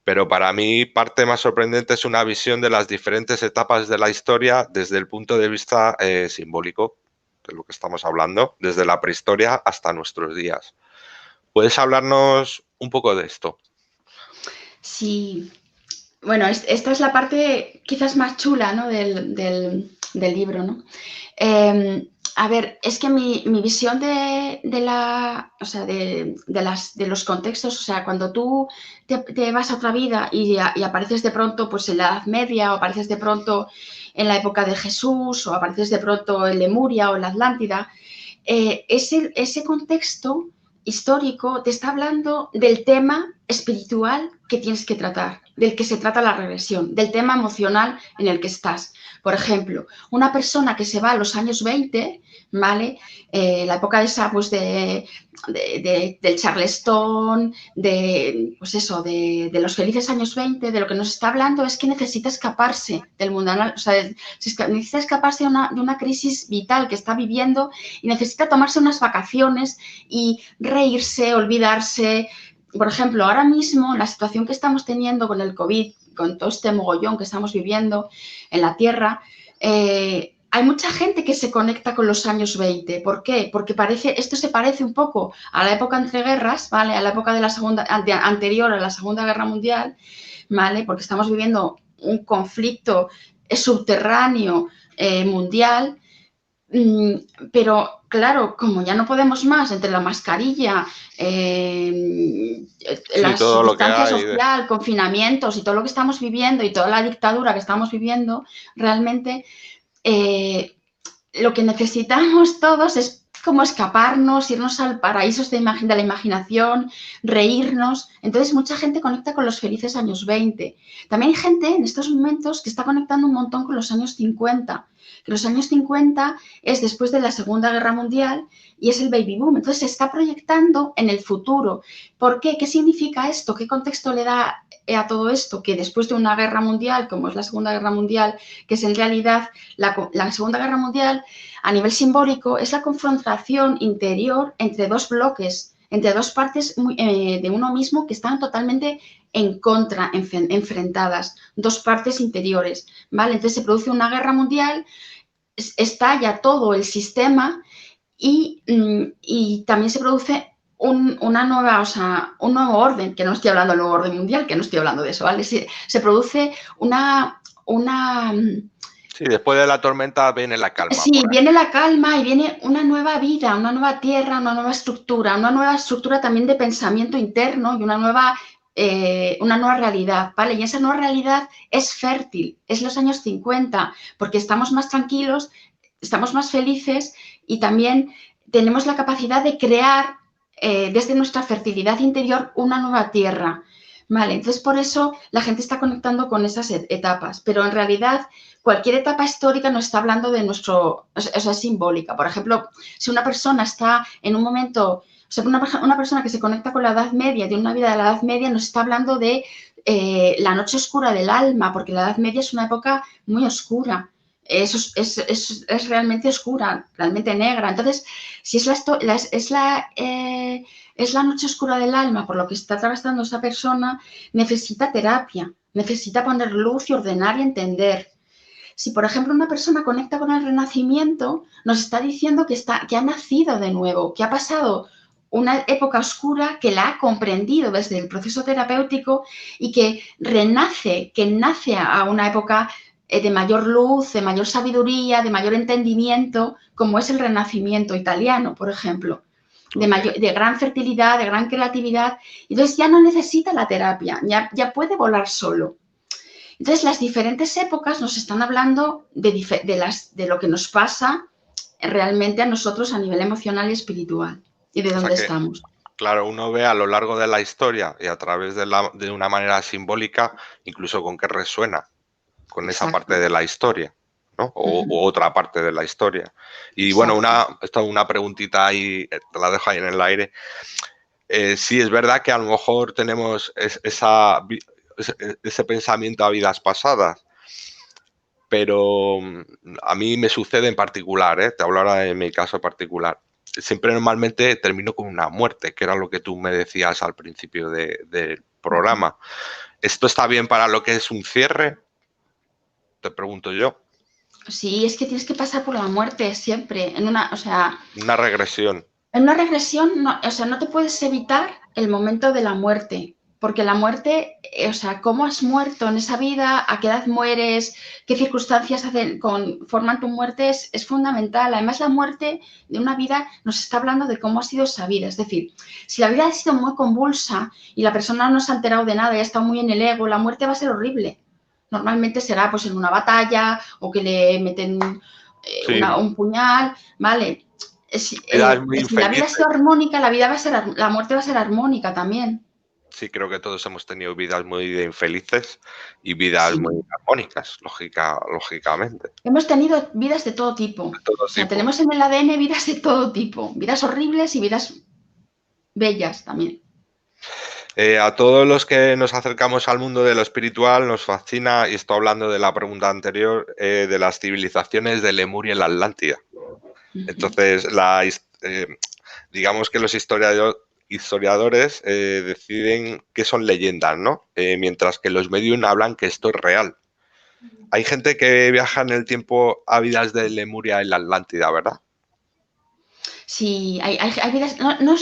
Pero para mí parte más sorprendente es una visión de las diferentes etapas de la historia desde el punto de vista simbólico, de lo que estamos hablando, desde la prehistoria hasta nuestros días. ¿Puedes hablarnos un poco de esto? Sí, bueno, esta es la parte quizás más chula, ¿no? del libro, ¿no? A ver, es que mi visión o sea, de los contextos, o sea, cuando tú te vas a otra vida y apareces de pronto pues, en la Edad Media, o apareces de pronto en la época de Jesús, o apareces de pronto en Lemuria o en la Atlántida, ese contexto histórico te está hablando del tema espiritual que tienes que tratar, del que se trata la regresión, del tema emocional en el que estás. Por ejemplo, una persona que se va a los años 20, ¿vale? La época esa, pues, del Charleston, pues eso, de los felices años 20, de lo que nos está hablando es que necesita escaparse del mundanal, o sea, necesita escaparse de una crisis vital que está viviendo y necesita tomarse unas vacaciones y reírse, olvidarse. Por ejemplo, ahora mismo la situación que estamos teniendo con el COVID, con todo este mogollón que estamos viviendo en la Tierra, hay mucha gente que se conecta con los años 20. ¿Por qué? Porque esto se parece un poco a la época entre guerras, ¿vale? A la época de anterior a la Segunda Guerra Mundial, ¿vale? Porque estamos viviendo un conflicto subterráneo mundial. Pero claro, como ya no podemos más entre la mascarilla, Sí, la todo lo que distancia hay. social, confinamientos y todo lo que estamos viviendo y toda la dictadura que estamos viviendo, realmente lo que necesitamos todos es como escaparnos, irnos al paraísos de la imaginación, reírnos. Entonces, mucha gente conecta con los felices años 20. También hay gente en estos momentos que está conectando un montón con los años 50, que los años 50 es después de la Segunda Guerra Mundial y es el baby boom. Entonces, se está proyectando en el futuro. ¿Por qué? ¿Qué significa esto? ¿Qué contexto le da a todo esto? Que después de una guerra mundial, como es la Segunda Guerra Mundial, que es en realidad la Segunda Guerra Mundial, a nivel simbólico, es la confrontación interior entre dos bloques, entre dos partes de uno mismo que están totalmente en contra, enfrentadas, dos partes interiores, ¿vale? Entonces se produce una guerra mundial, estalla todo el sistema y también se produce una nueva, un nuevo orden, que no estoy hablando del nuevo orden mundial, que no estoy hablando de eso, ¿vale? Se produce una Sí, después de la tormenta viene la calma. Sí, viene la calma y viene una nueva vida, una nueva tierra, una nueva estructura también de pensamiento interno y una nueva realidad, ¿vale? Y esa nueva realidad es fértil, es los años 50, porque estamos más tranquilos, estamos más felices y también tenemos la capacidad de crear desde nuestra fertilidad interior una nueva tierra, ¿vale? Entonces, por eso la gente está conectando con esas etapas, pero en realidad cualquier etapa histórica nos está hablando de nuestro, o sea, es simbólica. Por ejemplo, si una persona está en un momento, o sea, una persona que se conecta con la Edad Media, de una vida de la Edad Media, nos está hablando de la noche oscura del alma, porque la Edad Media es una época muy oscura. Es realmente oscura, realmente negra. Entonces, si es la noche oscura del alma por lo que está atravesando esa persona, necesita terapia, necesita poner luz y ordenar y entender. Si, por ejemplo, una persona conecta con el renacimiento, nos está diciendo que ha nacido de nuevo, que ha pasado una época oscura, que la ha comprendido desde el proceso terapéutico y que renace, que nace a una época de mayor luz, de mayor sabiduría, de mayor entendimiento, como es el renacimiento italiano, por ejemplo. De gran fertilidad, de gran creatividad. Entonces ya no necesita la terapia, ya puede volar solo. Entonces, las diferentes épocas nos están hablando de lo que nos pasa realmente a nosotros a nivel emocional y espiritual y de dónde estamos. Claro, uno ve a lo largo de la historia y a través de una manera simbólica, incluso con qué resuena con esa parte de la historia, ¿no? O otra parte de la historia. Y bueno, una preguntita ahí, te la dejo ahí en el aire. Sí, es verdad que a lo mejor tenemos ese pensamiento a vidas pasadas, pero a mí me sucede en particular, te hablo ahora de mi caso particular. Siempre normalmente termino con una muerte, que era lo que tú me decías al principio del programa. ¿Esto está bien para lo que es un cierre? Te pregunto yo. Sí, es que tienes que pasar por la muerte siempre, Una regresión. En una regresión, no, no te puedes evitar el momento de la muerte, porque la muerte, cómo has muerto en esa vida, a qué edad mueres, qué circunstancias forman tu muerte, es fundamental. Además, la muerte de una vida nos está hablando de cómo ha sido esa vida. Es decir, si la vida ha sido muy convulsa y la persona no se ha enterado de nada y ha estado muy en el ego, la muerte va a ser horrible. Normalmente será pues en una batalla o que le meten un puñal, ¿vale? Si la vida ha sido armónica, la muerte va a ser armónica también. Sí, creo que todos hemos tenido vidas muy infelices y vidas muy armónicas, lógicamente. Hemos tenido vidas de todo tipo. Tenemos en el ADN vidas de todo tipo. Vidas horribles y vidas bellas también. A todos los que nos acercamos al mundo de lo espiritual nos fascina, y estoy hablando de la pregunta anterior, de las civilizaciones de Lemuria y la Atlántida. Entonces, digamos que los historiadores deciden que son leyendas, ¿no? Mientras que los medios hablan que esto es real. Hay gente que viaja en el tiempo a vidas de Lemuria y la Atlántida, ¿verdad? Sí, hay vidas. No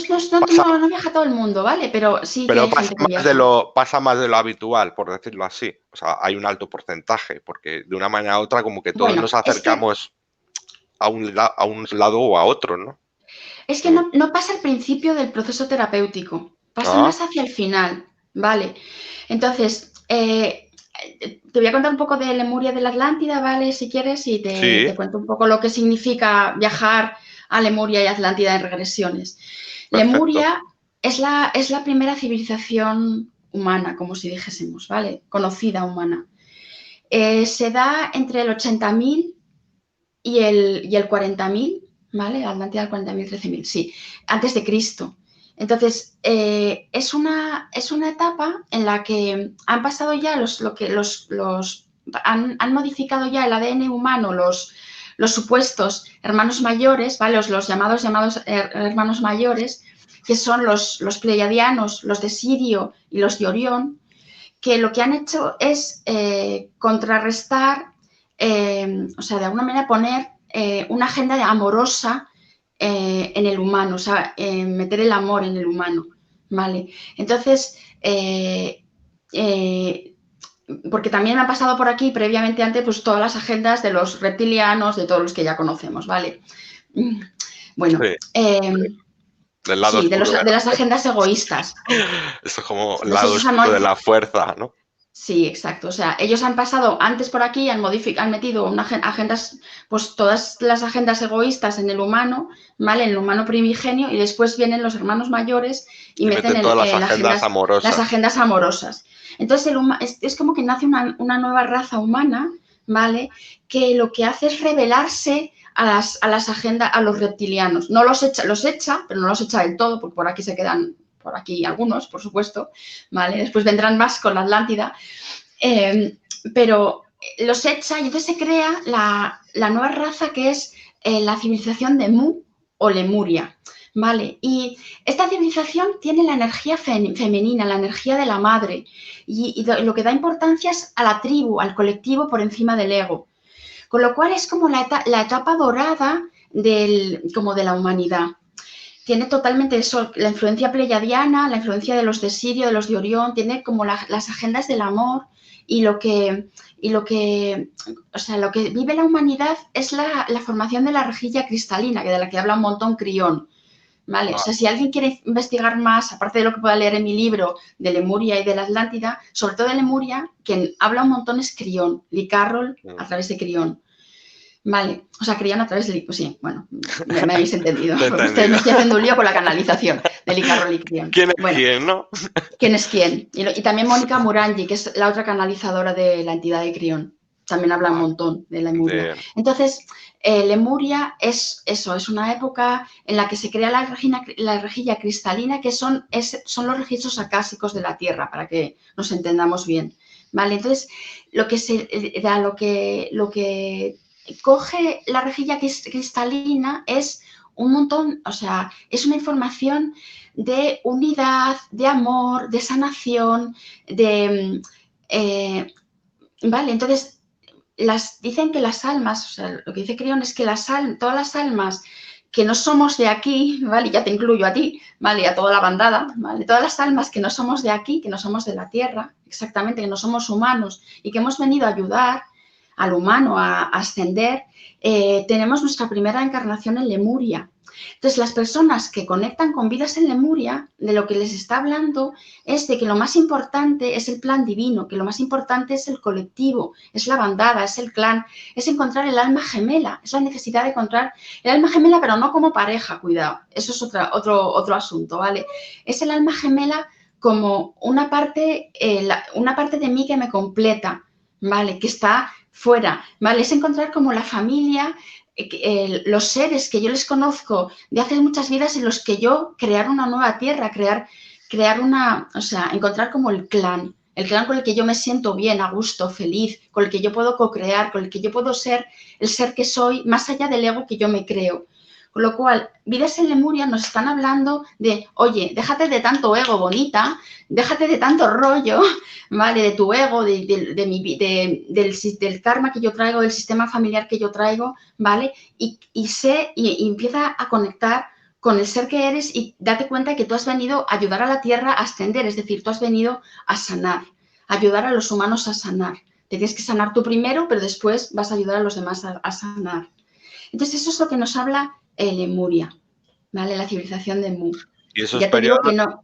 viaja todo el mundo, ¿vale? Pero sí que hay gente que viaja. Pasa más de lo habitual, por decirlo así. O sea, hay un alto porcentaje, porque de una manera u otra, como que todos nos acercamos a un lado o a otro, ¿no? Es que no pasa al principio del proceso terapéutico, pasa más hacia el final, ¿vale? Entonces, te voy a contar un poco de Lemuria de la Atlántida, ¿vale? Si quieres, y te cuento un poco lo que significa viajar a Lemuria y Atlántida en regresiones. Perfecto. Lemuria es la primera civilización humana, como si dijésemos, ¿vale? Conocida humana. Se da entre el 80.000 y el 40.000, ¿vale? La Atlántida del 40.000, 13.000, sí, antes de Cristo. Entonces, es una etapa en la que han pasado ya han modificado ya el ADN humano, los supuestos hermanos mayores, ¿vale? Los llamados hermanos mayores, que son los pleiadianos, los de Sirio y los de Orión, que lo que han hecho es contrarrestar, o sea, de alguna manera poner una agenda amorosa en el humano, o sea, meter el amor en el humano, ¿vale? Entonces, porque también han pasado por aquí previamente antes pues todas las agendas de los reptilianos, de todos los que ya conocemos, ¿vale? Bueno, sí. Del lado sí, de oscuro las agendas egoístas. Esto es como el Entonces, lado oscuro de la fuerza, ¿no? Sí, exacto. O sea, ellos han pasado antes por aquí, han metido agendas, pues todas las agendas egoístas en el humano, ¿vale? En el humano primigenio, y después vienen los hermanos mayores y Y meten meten todas las agendas las amorosas. agendas amorosas. Entonces, es como que nace una nueva raza humana, ¿vale? Que lo que hace es rebelarse a las agendas, a los reptilianos. No los echa, pero no los echa del todo, porque por aquí se quedan, por aquí algunos, por supuesto, ¿vale? Después vendrán más con la Atlántida, pero los echa y entonces se crea la nueva raza que es la civilización de Mu o Lemuria, ¿vale? Y esta civilización tiene la energía femenina, la energía de la madre, y lo que da importancia es a la tribu, al colectivo por encima del ego. Con lo cual es como la etapa dorada como de la humanidad. Tiene totalmente eso, la influencia pleiadiana, la influencia de los de Sirio, de los de Orión, tiene como las agendas del amor y lo que vive la humanidad es la formación de la rejilla cristalina, de la que habla un montón Crión. ¿Vale? O sea, si alguien quiere investigar más, aparte de lo que pueda leer en mi libro de Lemuria y de la Atlántida, sobre todo de Lemuria, quien habla un montón es Crión, Lee Carroll a través de Crión. Vale, o sea, Crión a través de... Pues sí, bueno, me habéis entendido. Ustedes me estoy haciendo un lío con la canalización de Lee Carroll y Crión. ¿Quién es quién, no? ¿Quién es quién? Y también Mónica Murangi, que es la otra canalizadora de la entidad de Crión. También habla un montón de Lemuria. Entonces, Lemuria es eso, es una época en la que se crea la rejilla cristalina, que son los registros acásicos de la Tierra, para que nos entendamos bien. ¿Vale? Entonces, lo que coge la rejilla cristalina es un montón, o sea, es una información de unidad, de amor, de sanación, ¿vale? Entonces, dicen que las almas, o sea, lo que dice Crión es que todas las almas que no somos de aquí, ¿vale? Ya te incluyo a ti, ¿vale? Y a toda la bandada, ¿vale? Todas las almas que no somos de aquí, que no somos de la Tierra, exactamente, que no somos humanos y que hemos venido a ayudar al humano a ascender, tenemos nuestra primera encarnación en Lemuria. Entonces, las personas que conectan con vidas en Lemuria, de lo que les está hablando es de que lo más importante es el plan divino, que lo más importante es el colectivo, es la bandada, es el clan, es encontrar el alma gemela, es la necesidad de encontrar el alma gemela, pero no como pareja, cuidado, eso es otro asunto, ¿vale? Es el alma gemela como una parte de mí que me completa, ¿vale? Que está fuera, ¿vale? Es encontrar como la familia, los seres que yo les conozco de hace muchas vidas en los que yo crear una nueva tierra, o sea, encontrar como el clan con el que yo me siento bien, a gusto, feliz, con el que yo puedo co-crear, con el que yo puedo ser el ser que soy, más allá del ego que yo me creo. Con lo cual, vidas en Lemuria nos están hablando de, oye, déjate de tanto ego, bonita, déjate de tanto rollo, ¿vale? De tu ego, del karma que yo traigo, del sistema familiar que yo traigo, ¿vale? Y empieza a conectar con el ser que eres y date cuenta de que tú has venido a ayudar a la Tierra a ascender, es decir, tú has venido a sanar, a ayudar a los humanos a sanar. Te tienes que sanar tú primero, pero después vas a ayudar a los demás a sanar. Entonces, eso es lo que nos habla Lemuria, ¿vale? La civilización de Mu. ¿Y esos ya te periodos? Digo que no.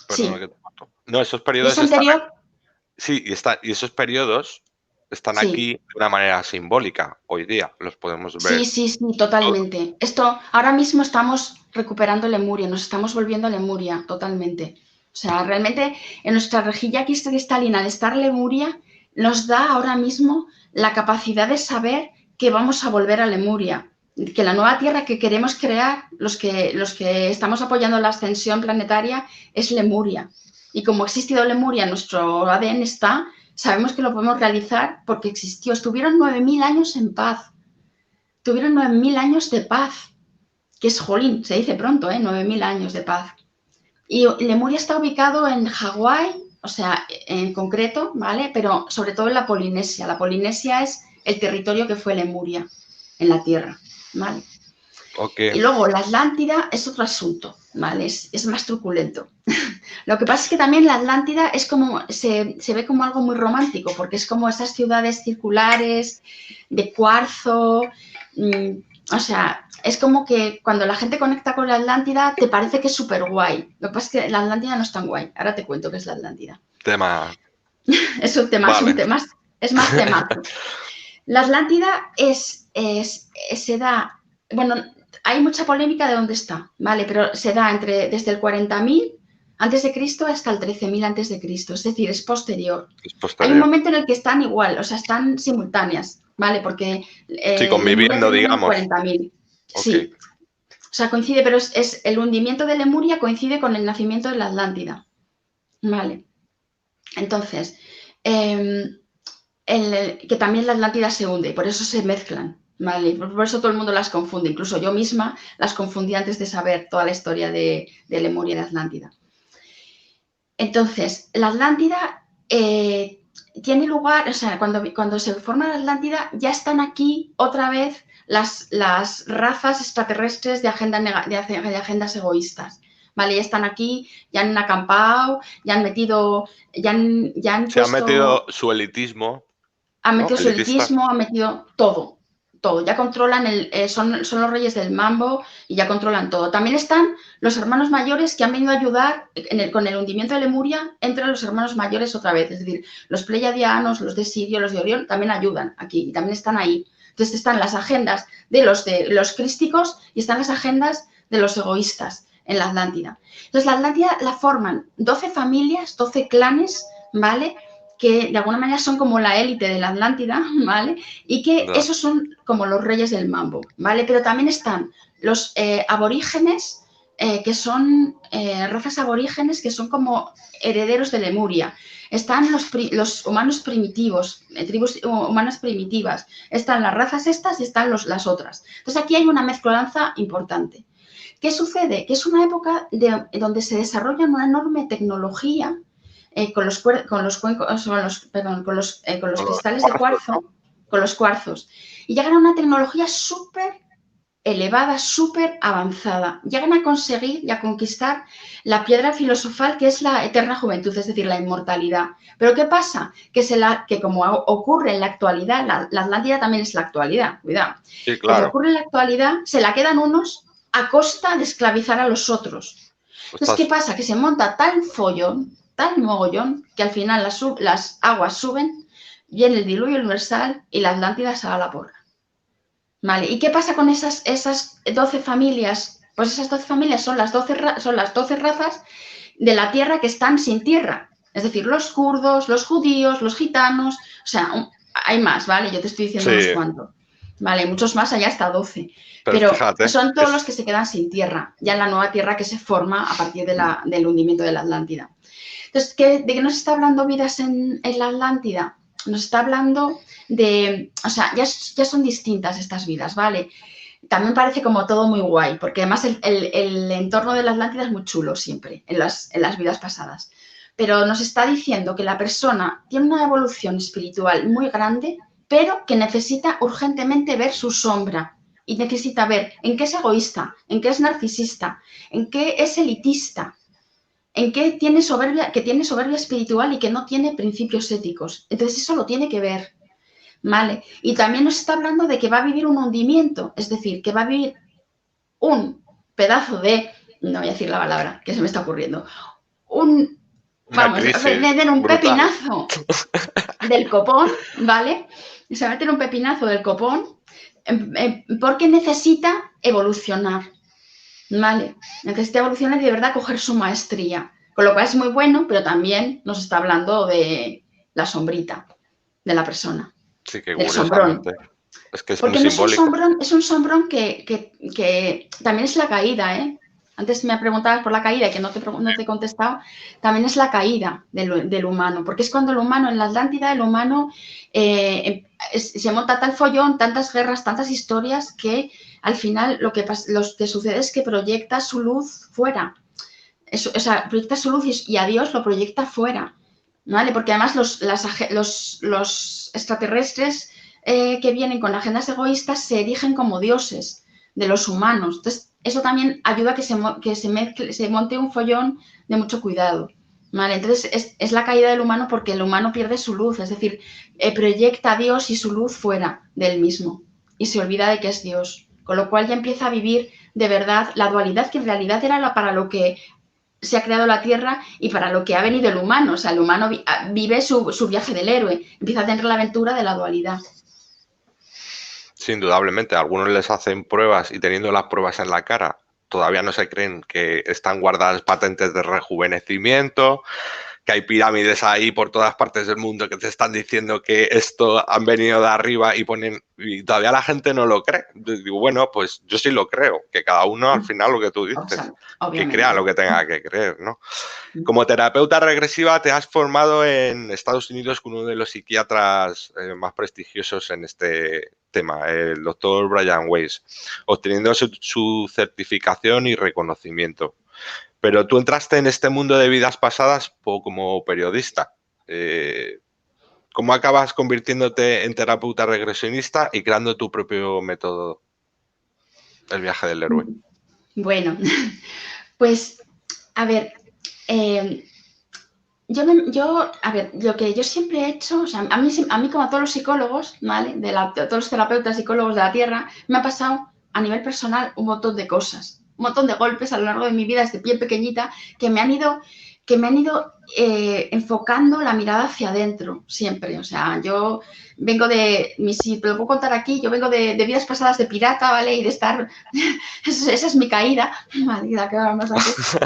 Perdona, sí. Que te mato. No, esos periodos anterior? Sí, y esos periodos están Sí, aquí de una manera simbólica. Hoy día los podemos sí, ver sí, sí, todos. totalmente. Esto, ahora mismo estamos recuperando Lemuria, nos estamos volviendo a Lemuria, totalmente. O sea, realmente en nuestra rejilla cristalina de estar Lemuria nos da ahora mismo la capacidad de saber que vamos a volver a Lemuria, que la nueva Tierra que queremos crear, los que estamos apoyando la ascensión planetaria, es Lemuria. Y como ha existido Lemuria, nuestro ADN está, sabemos que lo podemos realizar porque existió. Estuvieron 9.000 años en paz. Tuvieron 9.000 años de paz, que es jolín, se dice pronto, 9.000 años de paz. Y Lemuria está ubicado en Hawái, o sea, en concreto, ¿vale? Pero sobre todo en la Polinesia. La Polinesia es el territorio que fue Lemuria en la Tierra, ¿vale? Okay. Y luego la Atlántida es otro asunto, ¿vale? Es más truculento. Lo que pasa es que también la Atlántida es como, se ve como algo muy romántico, porque es como esas ciudades circulares de cuarzo, o sea, es como que cuando la gente conecta con la Atlántida te parece que es súper guay. Lo que pasa es que la Atlántida no es tan guay. Ahora te cuento qué es la Atlántida. Tema. Es un tema, Vale. es más temazo. La Atlántida se da, bueno, hay mucha polémica de dónde está, ¿vale? Pero se da desde el 40.000 antes de Cristo hasta el 13.000 antes de Cristo, es decir, es posterior. Es Hay un posterior. momento en el que están igual, o sea, están simultáneas, ¿vale? Porque Sí, Lemuria conviviendo, termina en el digamos. 40.000. Ok. Sí, o sea, coincide, pero el hundimiento de Lemuria coincide con el nacimiento de la Atlántida, ¿vale? Entonces, que también la Atlántida se hunde, por eso se mezclan, ¿vale? Por eso todo el mundo las confunde, incluso yo misma las confundí antes de saber toda la historia de Lemuria y de Atlántida. Entonces, la Atlántida tiene lugar, o sea, cuando se forma la Atlántida ya están aquí otra vez las razas extraterrestres de agendas egoístas, ¿vale? Ya están aquí, ya han acampado, ya han metido, ya han Se ha metido puesto, su elitismo, han ¿no? metido su Elitistas. elitismo, han metido todo, todo. Ya controlan, son los reyes del mambo y ya controlan todo. También están los hermanos mayores que han venido a ayudar con el hundimiento de Lemuria, entran los hermanos mayores otra vez. Es decir, los pleiadianos, los de Sirio, los de Orión, también ayudan aquí y también están ahí. Entonces están las agendas de los crísticos y están las agendas de los egoístas en la Atlántida. Entonces la Atlántida la forman 12 familias, 12 clanes, ¿vale? Que de alguna manera son como la élite de la Atlántida, ¿vale? Y que No. esos son como los reyes del mambo, ¿vale? Pero también están los aborígenes, que son razas aborígenes que son como herederos de Lemuria. Están los humanos primitivos, tribus humanas primitivas. Están las razas estas y están las otras. Entonces aquí hay una mezcolanza importante. ¿Qué sucede? Que es una época donde se desarrolla una enorme tecnología con los cristales de Cuarzos, ¿no? cuarzo, con los cuarzos, y llegan a una tecnología súper elevada, súper avanzada. Llegan a conseguir y a conquistar la piedra filosofal que es la eterna juventud, es decir, la inmortalidad. Pero ¿qué pasa? Que como ocurre en la actualidad, la Atlántida también es la actualidad, cuidado. Sí, Como claro. ocurre en la actualidad, se la quedan unos a costa de esclavizar a los otros. Entonces, ¿qué Estás... pasa? Que se monta tal follón, tal mogollón, que al final las aguas suben, viene el diluvio universal y la Atlántida se va a la porra. ¿Vale? ¿Y qué pasa con esas 12 familias? Pues esas 12 familias son las 12 razas de la tierra que están sin tierra. Es decir, los kurdos, los judíos, los gitanos, o sea, hay más, ¿vale? Yo te estoy diciendo unos Sí, cuantos. Vale, muchos más, allá hasta 12. pero Pero fíjate, son todos los que se quedan sin tierra, ya en la nueva tierra que se forma a partir del hundimiento de la Atlántida. Entonces, ¿de qué nos está hablando Vidas en la Atlántida? Nos está hablando o sea, ya son distintas estas vidas, ¿vale? También parece como todo muy guay, porque además el entorno de la Atlántida es muy chulo siempre, en las vidas pasadas. Pero nos está diciendo que la persona tiene una evolución espiritual muy grande, pero que necesita urgentemente ver su sombra y necesita ver en qué es egoísta, en qué es narcisista, en qué es elitista, en qué tiene soberbia espiritual y que no tiene principios éticos. Entonces eso lo tiene que ver, ¿vale? Y también nos está hablando de que va a vivir un hundimiento, es decir, que va a vivir un pedazo de, no voy a decir la palabra que se me está ocurriendo, un vamos, crisis se meten un brutal. pepinazo del copón, ¿vale? Se meten un pepinazo del copón porque necesita evolucionar, ¿vale? Necesita evolucionar y de verdad coger su maestría. Con lo cual es muy bueno, pero también nos está hablando de la sombrita de la persona, Sí, que del sombrón. curiosamente. Es que es muy Porque no es un simbólico. sombrón, es un sombrón que también es la caída, ¿eh? Antes me preguntabas por la caída y que no te he contestado. También es la caída del humano, porque es cuando el humano, en la Atlántida, el humano se monta tal follón, tantas guerras, tantas historias, que al final lo que sucede es que proyecta su luz fuera. O sea, proyecta su luz y a Dios lo proyecta fuera, ¿vale? Porque además los extraterrestres que vienen con agendas egoístas se erigen como dioses de los humanos. Entonces, eso también ayuda a que se monte un follón de mucho cuidado, ¿vale? Entonces, es la caída del humano porque el humano pierde su luz, es decir, proyecta a Dios y su luz fuera del mismo y se olvida de que es Dios. Con lo cual ya empieza a vivir de verdad la dualidad que en realidad era para lo que se ha creado la Tierra y para lo que ha venido el humano. O sea, el humano vive su viaje del héroe, empieza a tener la aventura de la dualidad. Sí, indudablemente. A algunos les hacen pruebas y teniendo las pruebas en la cara, todavía no se creen que están guardadas patentes de rejuvenecimiento, que hay pirámides ahí por todas partes del mundo que te están diciendo que esto han venido de arriba y todavía la gente no lo cree. Digo, bueno, pues yo sí lo creo, que cada uno al final lo que tú O sea, dices, que crea obviamente. lo que tenga que creer, ¿no? Como terapeuta regresiva te has formado en Estados Unidos con uno de los psiquiatras más prestigiosos en este tema, el doctor Brian Weiss, obteniendo su certificación y reconocimiento. Pero tú entraste en este mundo de vidas pasadas como periodista. ¿Cómo acabas convirtiéndote en terapeuta regresionista y creando tu propio método, el viaje del héroe? Bueno, pues, a ver, a ver, lo que yo siempre he hecho, o sea, a mí como a todos los psicólogos, ¿vale? De todos los terapeutas psicólogos de la Tierra, me ha pasado a nivel personal un montón de cosas, un montón de golpes a lo largo de mi vida desde bien pequeñita que me han ido enfocando la mirada hacia adentro siempre. O sea, yo vengo si te lo puedo contar aquí, yo vengo de vidas pasadas de pirata, ¿vale? Y de estar, esa es mi caída, ¿vale? De la que hablábamos antes.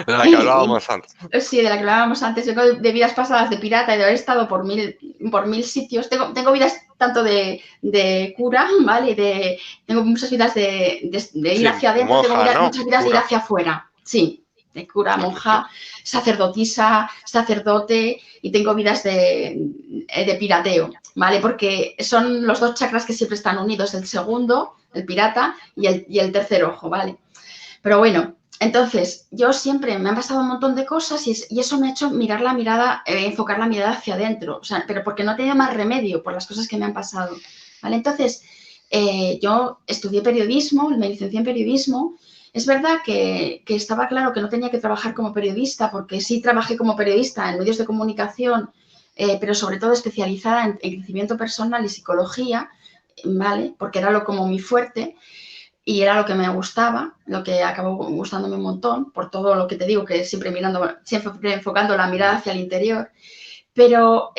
De la que hablábamos antes. Sí, de la que hablábamos antes, vengo de vidas pasadas de pirata y de haber estado por mil sitios. Tengo vidas tanto de cura, ¿vale? Tengo muchas vidas de ir hacia adentro, tengo monja, ¿no? muchas vidas de ir Cura. hacia afuera. Sí, de cura, monja, sacerdotisa, sacerdote y tengo vidas de pirateo, ¿vale? Porque son los dos chakras que siempre están unidos, el segundo, el pirata, y el tercer ojo, ¿vale? Pero bueno, entonces yo siempre me han pasado un montón de cosas y eso me ha hecho enfocar la mirada hacia adentro, o sea, pero porque no tenía más remedio por las cosas que me han pasado, ¿vale? Entonces, yo estudié periodismo, me licencié en periodismo. Es verdad que estaba claro que no tenía que trabajar como periodista, porque sí trabajé como periodista en medios de comunicación, pero sobre todo especializada en crecimiento personal y psicología, ¿vale? Porque era como mi fuerte y era lo que me gustaba, lo que acabó gustándome un montón, por todo lo que te digo, que siempre enfocando la mirada hacia el interior. Pero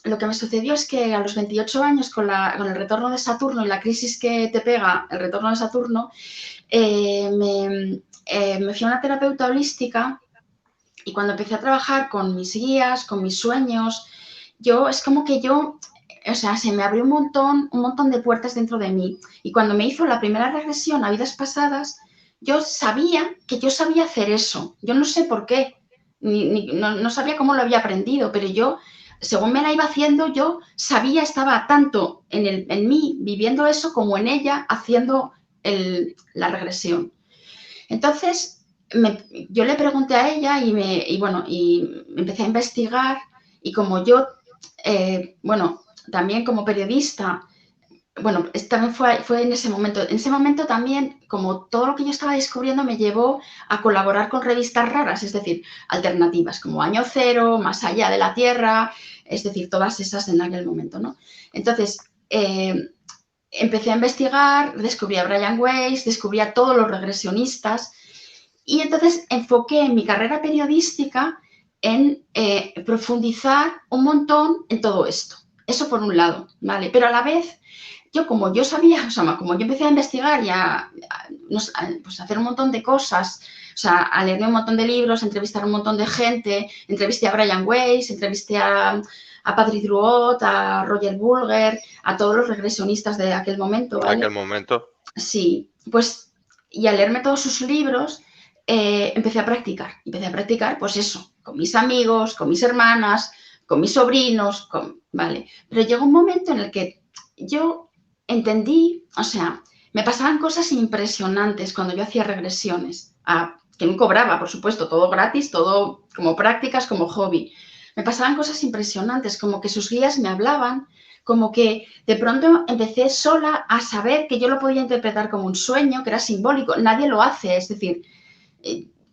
lo que me sucedió es que a los 28 años, con el retorno de Saturno y la crisis que te pega el retorno de Saturno, me fui a una terapeuta holística y cuando empecé a trabajar con mis guías, con mis sueños, es como que o sea, se me abrió un montón de puertas dentro de mí. Y cuando me hizo la primera regresión a vidas pasadas, yo sabía que yo sabía hacer eso. Yo no sé por qué, no sabía cómo lo había aprendido, pero yo, según me la iba haciendo, yo sabía, estaba tanto en mí viviendo eso como en ella haciendo la regresión. Entonces, yo le pregunté a ella y empecé a investigar y como yo, también como periodista, también fue en ese momento. En ese momento también, como todo lo que yo estaba descubriendo me llevó a colaborar con revistas raras, es decir, alternativas como Año Cero, Más Allá de la Tierra, es decir, todas esas en aquel momento, ¿no? Entonces, empecé a investigar, descubrí a Brian Weiss, descubrí a todos los regresionistas y entonces enfoqué mi carrera periodística en profundizar un montón en todo esto. Eso por un lado, ¿vale? Pero a la vez, como yo sabía, o sea, como yo empecé a investigar y pues, hacer un montón de cosas, o sea, a leerme un montón de libros, a entrevistar a un montón de gente, entrevisté a Brian Weiss, entrevisté a Patrick Druot, a Roger Bulger, a todos los regresionistas de aquel momento, ¿vale? De aquel momento. Sí, pues, y al leerme todos sus libros, empecé a practicar, pues eso, con mis amigos, con mis hermanas, con mis sobrinos, ¿vale? Pero llegó un momento en el que yo entendí, o sea, me pasaban cosas impresionantes cuando yo hacía regresiones, que no cobraba, por supuesto, todo gratis, todo como prácticas, como hobby. Me pasaban cosas impresionantes, como que sus guías me hablaban, como que de pronto empecé sola a saber que yo lo podía interpretar como un sueño, que era simbólico. Nadie lo hace, es decir,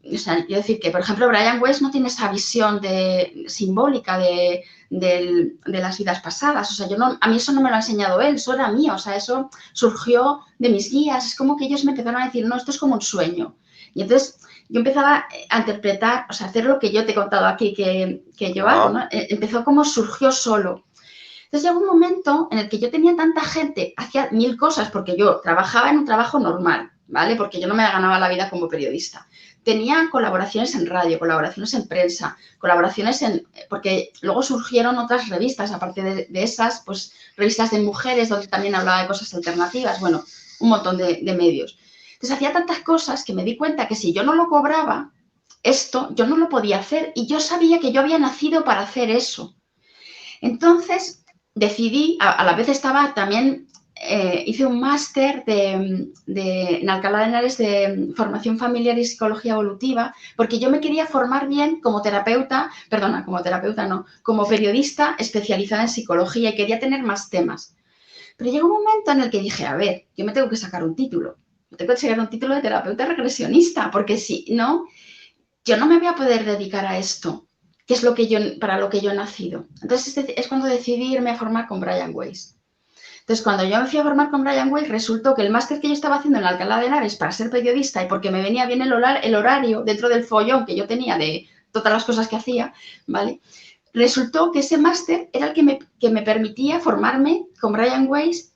o sea, quiero decir que, por ejemplo, Brian Weiss no tiene esa visión simbólica de las vidas pasadas. O sea, a mí eso no me lo ha enseñado él, eso era mío. O sea, eso surgió de mis guías. Es como que ellos me empezaron a decir, no, esto es como un sueño. Y entonces yo empezaba a interpretar, o sea, hacer lo que yo te he contado aquí que yo hago, ¿no? Empezó como surgió solo. Entonces llegó un momento en el que yo tenía tanta gente, hacía 1000 cosas, porque yo trabajaba en un trabajo normal, ¿vale? Porque yo no me ganaba la vida como periodista. Tenía colaboraciones en radio, colaboraciones en prensa, porque luego surgieron otras revistas, aparte de esas, pues revistas de mujeres, donde también hablaba de cosas alternativas, bueno, un montón de medios. Entonces hacía tantas cosas que me di cuenta que si yo no lo cobraba, esto yo no lo podía hacer y yo sabía que yo había nacido para hacer eso. Entonces decidí, a la vez estaba también, hice un máster en Alcalá de Henares de formación familiar y psicología evolutiva, porque yo me quería formar bien como como periodista especializada en psicología y quería tener más temas. Pero llegó un momento en el que dije, a ver, yo me tengo que sacar un título. Tengo que sacar un título de terapeuta regresionista, porque si no, yo no me voy a poder dedicar a esto, que es para lo que yo he nacido. Entonces es cuando decidí irme a formar con Brian Weiss. Entonces, cuando yo me fui a formar con Brian Weiss, resultó que el máster que yo estaba haciendo en Alcalá de Henares para ser periodista y porque me venía bien el horario dentro del follón que yo tenía de todas las cosas que hacía, ¿vale? Resultó que ese máster era el que me permitía formarme con Brian Weiss,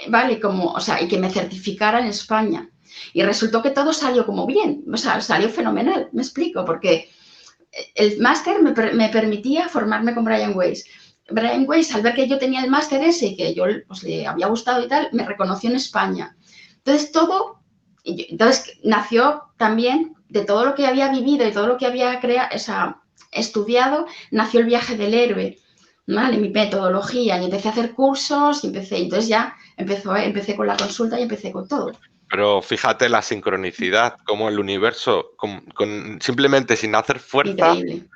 ¿vale? Y que me certificara en España. Y resultó que todo salió como bien, o sea, salió fenomenal, me explico, porque el máster me permitía formarme con Brian Weiss. Brian Weiss, al ver que yo tenía el máster ese y que yo pues, le había gustado y tal, me reconoció en España. Entonces nació también de todo lo que había vivido y todo lo que había estudiado, nació el viaje del héroe, ¿vale? Mi metodología, y empecé a hacer cursos, entonces ya empecé con la consulta y empecé con todo. Pero fíjate la sincronicidad, como el universo, simplemente sin hacer fuerza. Increíble.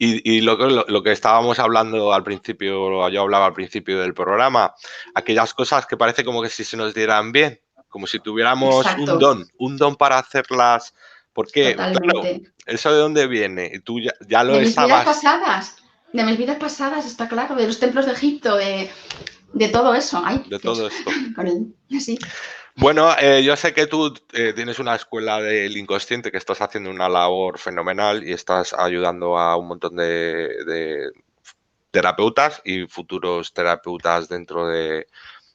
Y lo que estábamos hablando al principio, yo hablaba al principio del programa, aquellas cosas que parece como que si se nos dieran bien, como si tuviéramos un don para hacerlas. ¿Por qué? Totalmente. Claro, ¿eso de dónde viene? Y tú ya lo de mis estabas. De mis vidas pasadas, está claro, de los templos de Egipto, de todo eso. Ay, De todo esto. Sí. Bueno, yo sé que tú tienes una escuela del inconsciente, que estás haciendo una labor fenomenal y estás ayudando a un montón de terapeutas y futuros terapeutas dentro de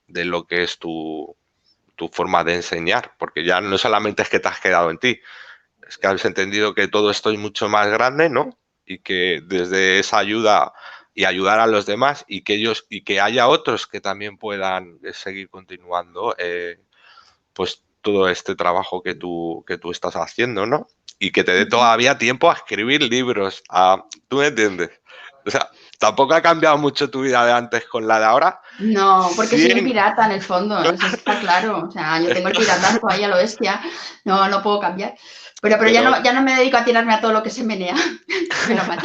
lo que es tu forma de enseñar, porque ya no solamente es que te has quedado en ti, es que has entendido que todo esto es mucho más grande, ¿no? Y que desde esa ayuda y ayudar a los demás y que haya otros que también puedan seguir continuando pues todo este trabajo que tú estás haciendo, ¿no? Y que te dé todavía tiempo a escribir libros. ¿Tú me entiendes? O sea, tampoco ha cambiado mucho tu vida de antes con la de ahora. No, porque soy un 100. pirata en el fondo, eso está claro. O sea, yo tengo el piratazo ahí a lo bestia, no puedo cambiar. Pero ya no me dedico a tirarme a todo lo que se menea. Menos mal.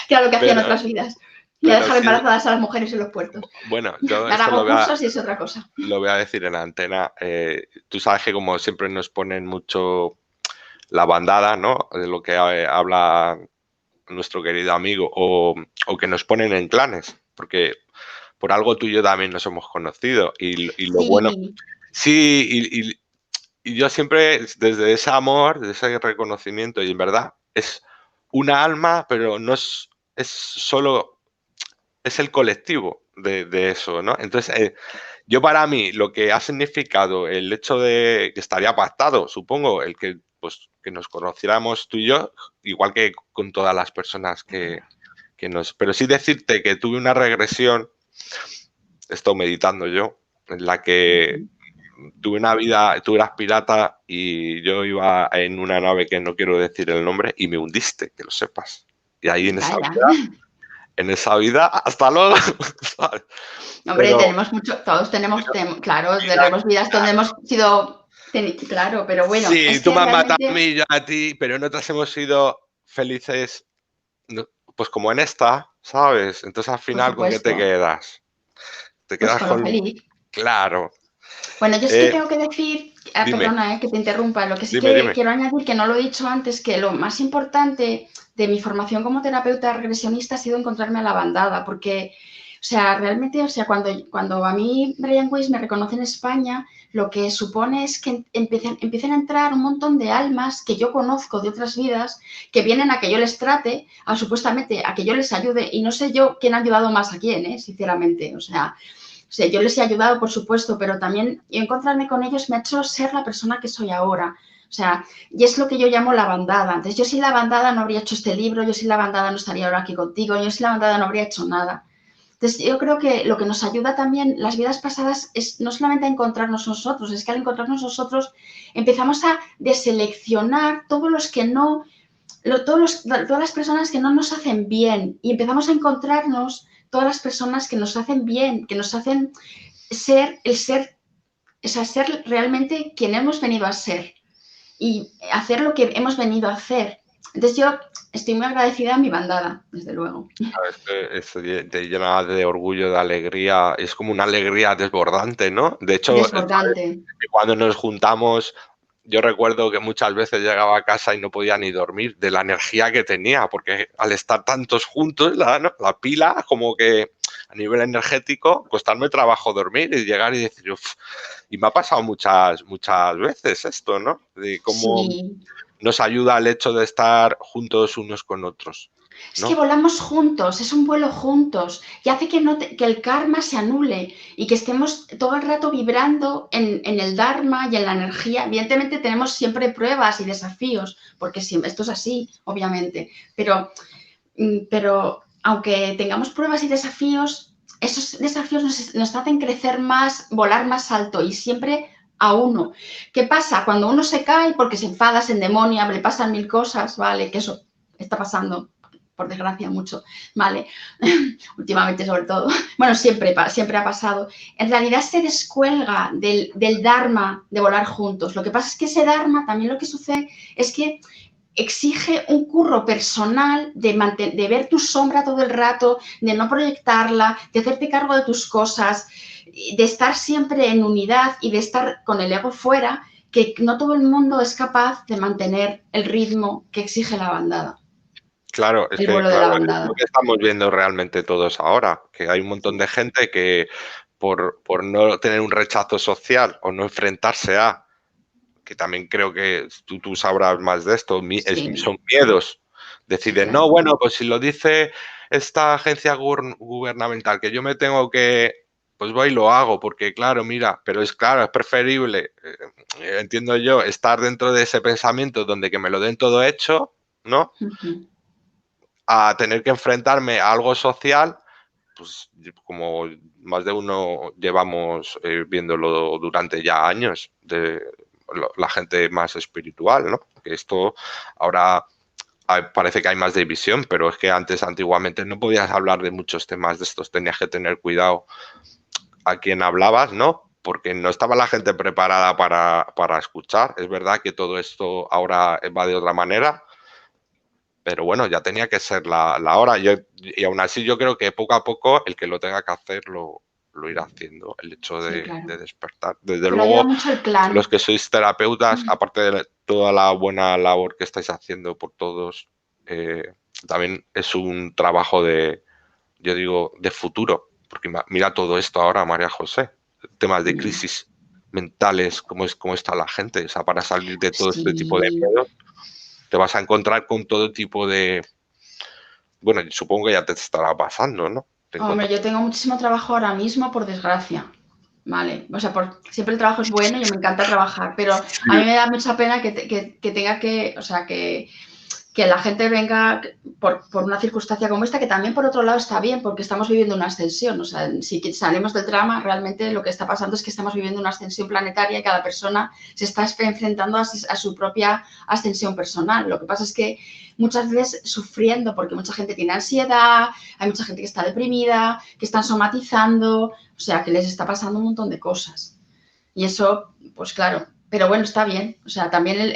Que era lo que hacía en otras vidas. Y a dejar embarazadas a las mujeres en los puertos. Bueno, yo ahora esto hago cursos y es otra cosa. Lo voy a decir en la antena. Tú sabes que como siempre nos ponen mucho la bandada, ¿no? De lo que habla nuestro querido amigo, o que nos ponen en clanes, porque por algo tú y yo también nos hemos conocido. Y lo bueno. Sí, y yo siempre, desde ese amor, desde ese reconocimiento, y en verdad es una alma, pero no es solo, es el colectivo de eso, ¿no? Entonces, yo para mí, lo que ha significado el hecho de que estaría pactado, supongo, el que, pues, que nos conociéramos tú y yo, igual que con todas las personas que nos... Pero sí decirte que tuve una regresión, he estado meditando yo, en la que Ujú. tuve una vida, tú eras pirata y yo iba en una nave que no quiero decir el nombre y me hundiste, que lo sepas. Y ahí Vaya. en esa vida, hasta luego, ¿sabes? Hombre, Pero tenemos mucho, todos tenemos, claro, tenemos vidas donde hemos sido, claro, pero bueno, sí, es tú que me has matado a realmente, mí, yo a ti, pero nosotros hemos sido felices, pues como en esta, ¿sabes? Entonces al por final, ¿con qué te supuesto, quedas? Te pues quedas con lo con... feliz. Claro. Bueno, yo sí que Eh, tengo que decir, dime, perdona, que te interrumpa, lo que sí dime, que dime. quiero añadir, que no lo he dicho antes, que lo más importante de mi formación como terapeuta regresionista ha sido encontrarme a la bandada, porque, o sea, realmente, o sea, cuando a mí Brian Weiss me reconoce en España, lo que supone es que empiecen a entrar un montón de almas que yo conozco de otras vidas, que vienen a que yo les trate, supuestamente a que yo les ayude, y no sé yo quién ha ayudado más a quién, sinceramente, o sea, yo les he ayudado, por supuesto, pero también encontrarme con ellos me ha hecho ser la persona que soy ahora. O sea, y es lo que yo llamo la bandada. Entonces, yo sin la bandada no habría hecho este libro, yo sin la bandada no estaría ahora aquí contigo, yo sin la bandada no habría hecho nada. Entonces, yo creo que lo que nos ayuda también las vidas pasadas es no solamente a encontrarnos nosotros, es que al encontrarnos nosotros empezamos a deseleccionar todos los que no, todas las personas que no nos hacen bien y empezamos a encontrarnos todas las personas que nos hacen bien, que nos hacen ser, o sea, ser realmente quien hemos venido a ser y hacer lo que hemos venido a hacer. Entonces yo estoy muy agradecida a mi bandada, desde luego. Sabes que esto te llena de orgullo, de alegría, es como una alegría desbordante, ¿no? De hecho, sabes Desbordante. que cuando nos juntamos, yo recuerdo que muchas veces llegaba a casa y no podía ni dormir de la energía que tenía, porque al estar tantos juntos, ¿no? La pila, como que a nivel energético, costarme trabajo dormir y llegar y decir, "Uf". Y me ha pasado muchas veces esto, ¿no? De cómo Sí, nos ayuda el hecho de estar juntos unos con otros, es que ¿no? volamos juntos, es un vuelo juntos y hace que, que el karma se anule y que estemos todo el rato vibrando en el dharma y en la energía. Evidentemente tenemos siempre pruebas y desafíos, porque esto es así, obviamente, pero aunque tengamos pruebas y desafíos, esos desafíos nos hacen crecer más, volar más alto y siempre a uno. ¿Qué pasa? Cuando uno se cae porque se enfada, se endemonia, le pasan mil cosas, ¿vale? Que eso está pasando, por desgracia, mucho, ¿vale? Últimamente sobre todo. Bueno, siempre ha pasado. En realidad se descuelga del Dharma de volar juntos. Lo que pasa es que ese Dharma también lo que sucede es que exige un curro personal de ver tu sombra todo el rato, de no proyectarla, de hacerte cargo de tus cosas, de estar siempre en unidad y de estar con el ego fuera, que no todo el mundo es capaz de mantener el ritmo que exige la bandada, Claro, es el que, vuelo de la claro, es lo bandada. que estamos viendo realmente todos ahora, que hay un montón de gente que por no tener un rechazo social o no enfrentarse a, que también creo que tú sabrás más de esto, Sí, son miedos. sí, Deciden, no, claro. bueno, pues si lo dice esta agencia gubernamental, que yo me tengo que, pues voy y lo hago, porque claro, mira, pero es claro, es preferible, entiendo yo, estar dentro de ese pensamiento donde que me lo den todo hecho, ¿no? Ujú. A tener que enfrentarme a algo social, pues como más de uno llevamos viéndolo durante ya años, de la gente más espiritual, ¿no? Que esto ahora parece que hay más división, pero es que antes, antiguamente, no podías hablar de muchos temas de estos, tenías que tener cuidado a quién hablabas, ¿no? Porque no estaba la gente preparada para escuchar. Es verdad que todo esto ahora va de otra manera, pero bueno, ya tenía que ser la hora. Y aún así yo creo que poco a poco el que lo tenga que hacer lo irá haciendo, el hecho Sí, de claro. despertar. Desde Pero ayuda luego, mucho el los clan. que sois terapeutas, aparte de toda la buena labor que estáis haciendo por todos, también es un trabajo de, yo digo, de futuro. Porque mira todo esto ahora, María José, temas de crisis mentales, cómo está la gente, o sea, para salir de todo este tipo de Sí, miedos. te vas a encontrar con todo tipo de... Bueno, supongo que ya te estará pasando, ¿no? Hombre, yo tengo muchísimo trabajo ahora mismo, por desgracia. Vale, o sea, siempre el trabajo es bueno y me encanta trabajar, pero a mí me da mucha pena que tenga que, o sea, que la gente venga por una circunstancia como esta, que también por otro lado está bien, porque estamos viviendo una ascensión. O sea, si salimos del drama, realmente lo que está pasando es que estamos viviendo una ascensión planetaria y cada persona se está enfrentando a su propia ascensión personal. Lo que pasa es que muchas veces sufriendo, porque mucha gente tiene ansiedad, hay mucha gente que está deprimida, que están somatizando, o sea, que les está pasando un montón de cosas. Y eso, pues claro, pero bueno, está bien. O sea, también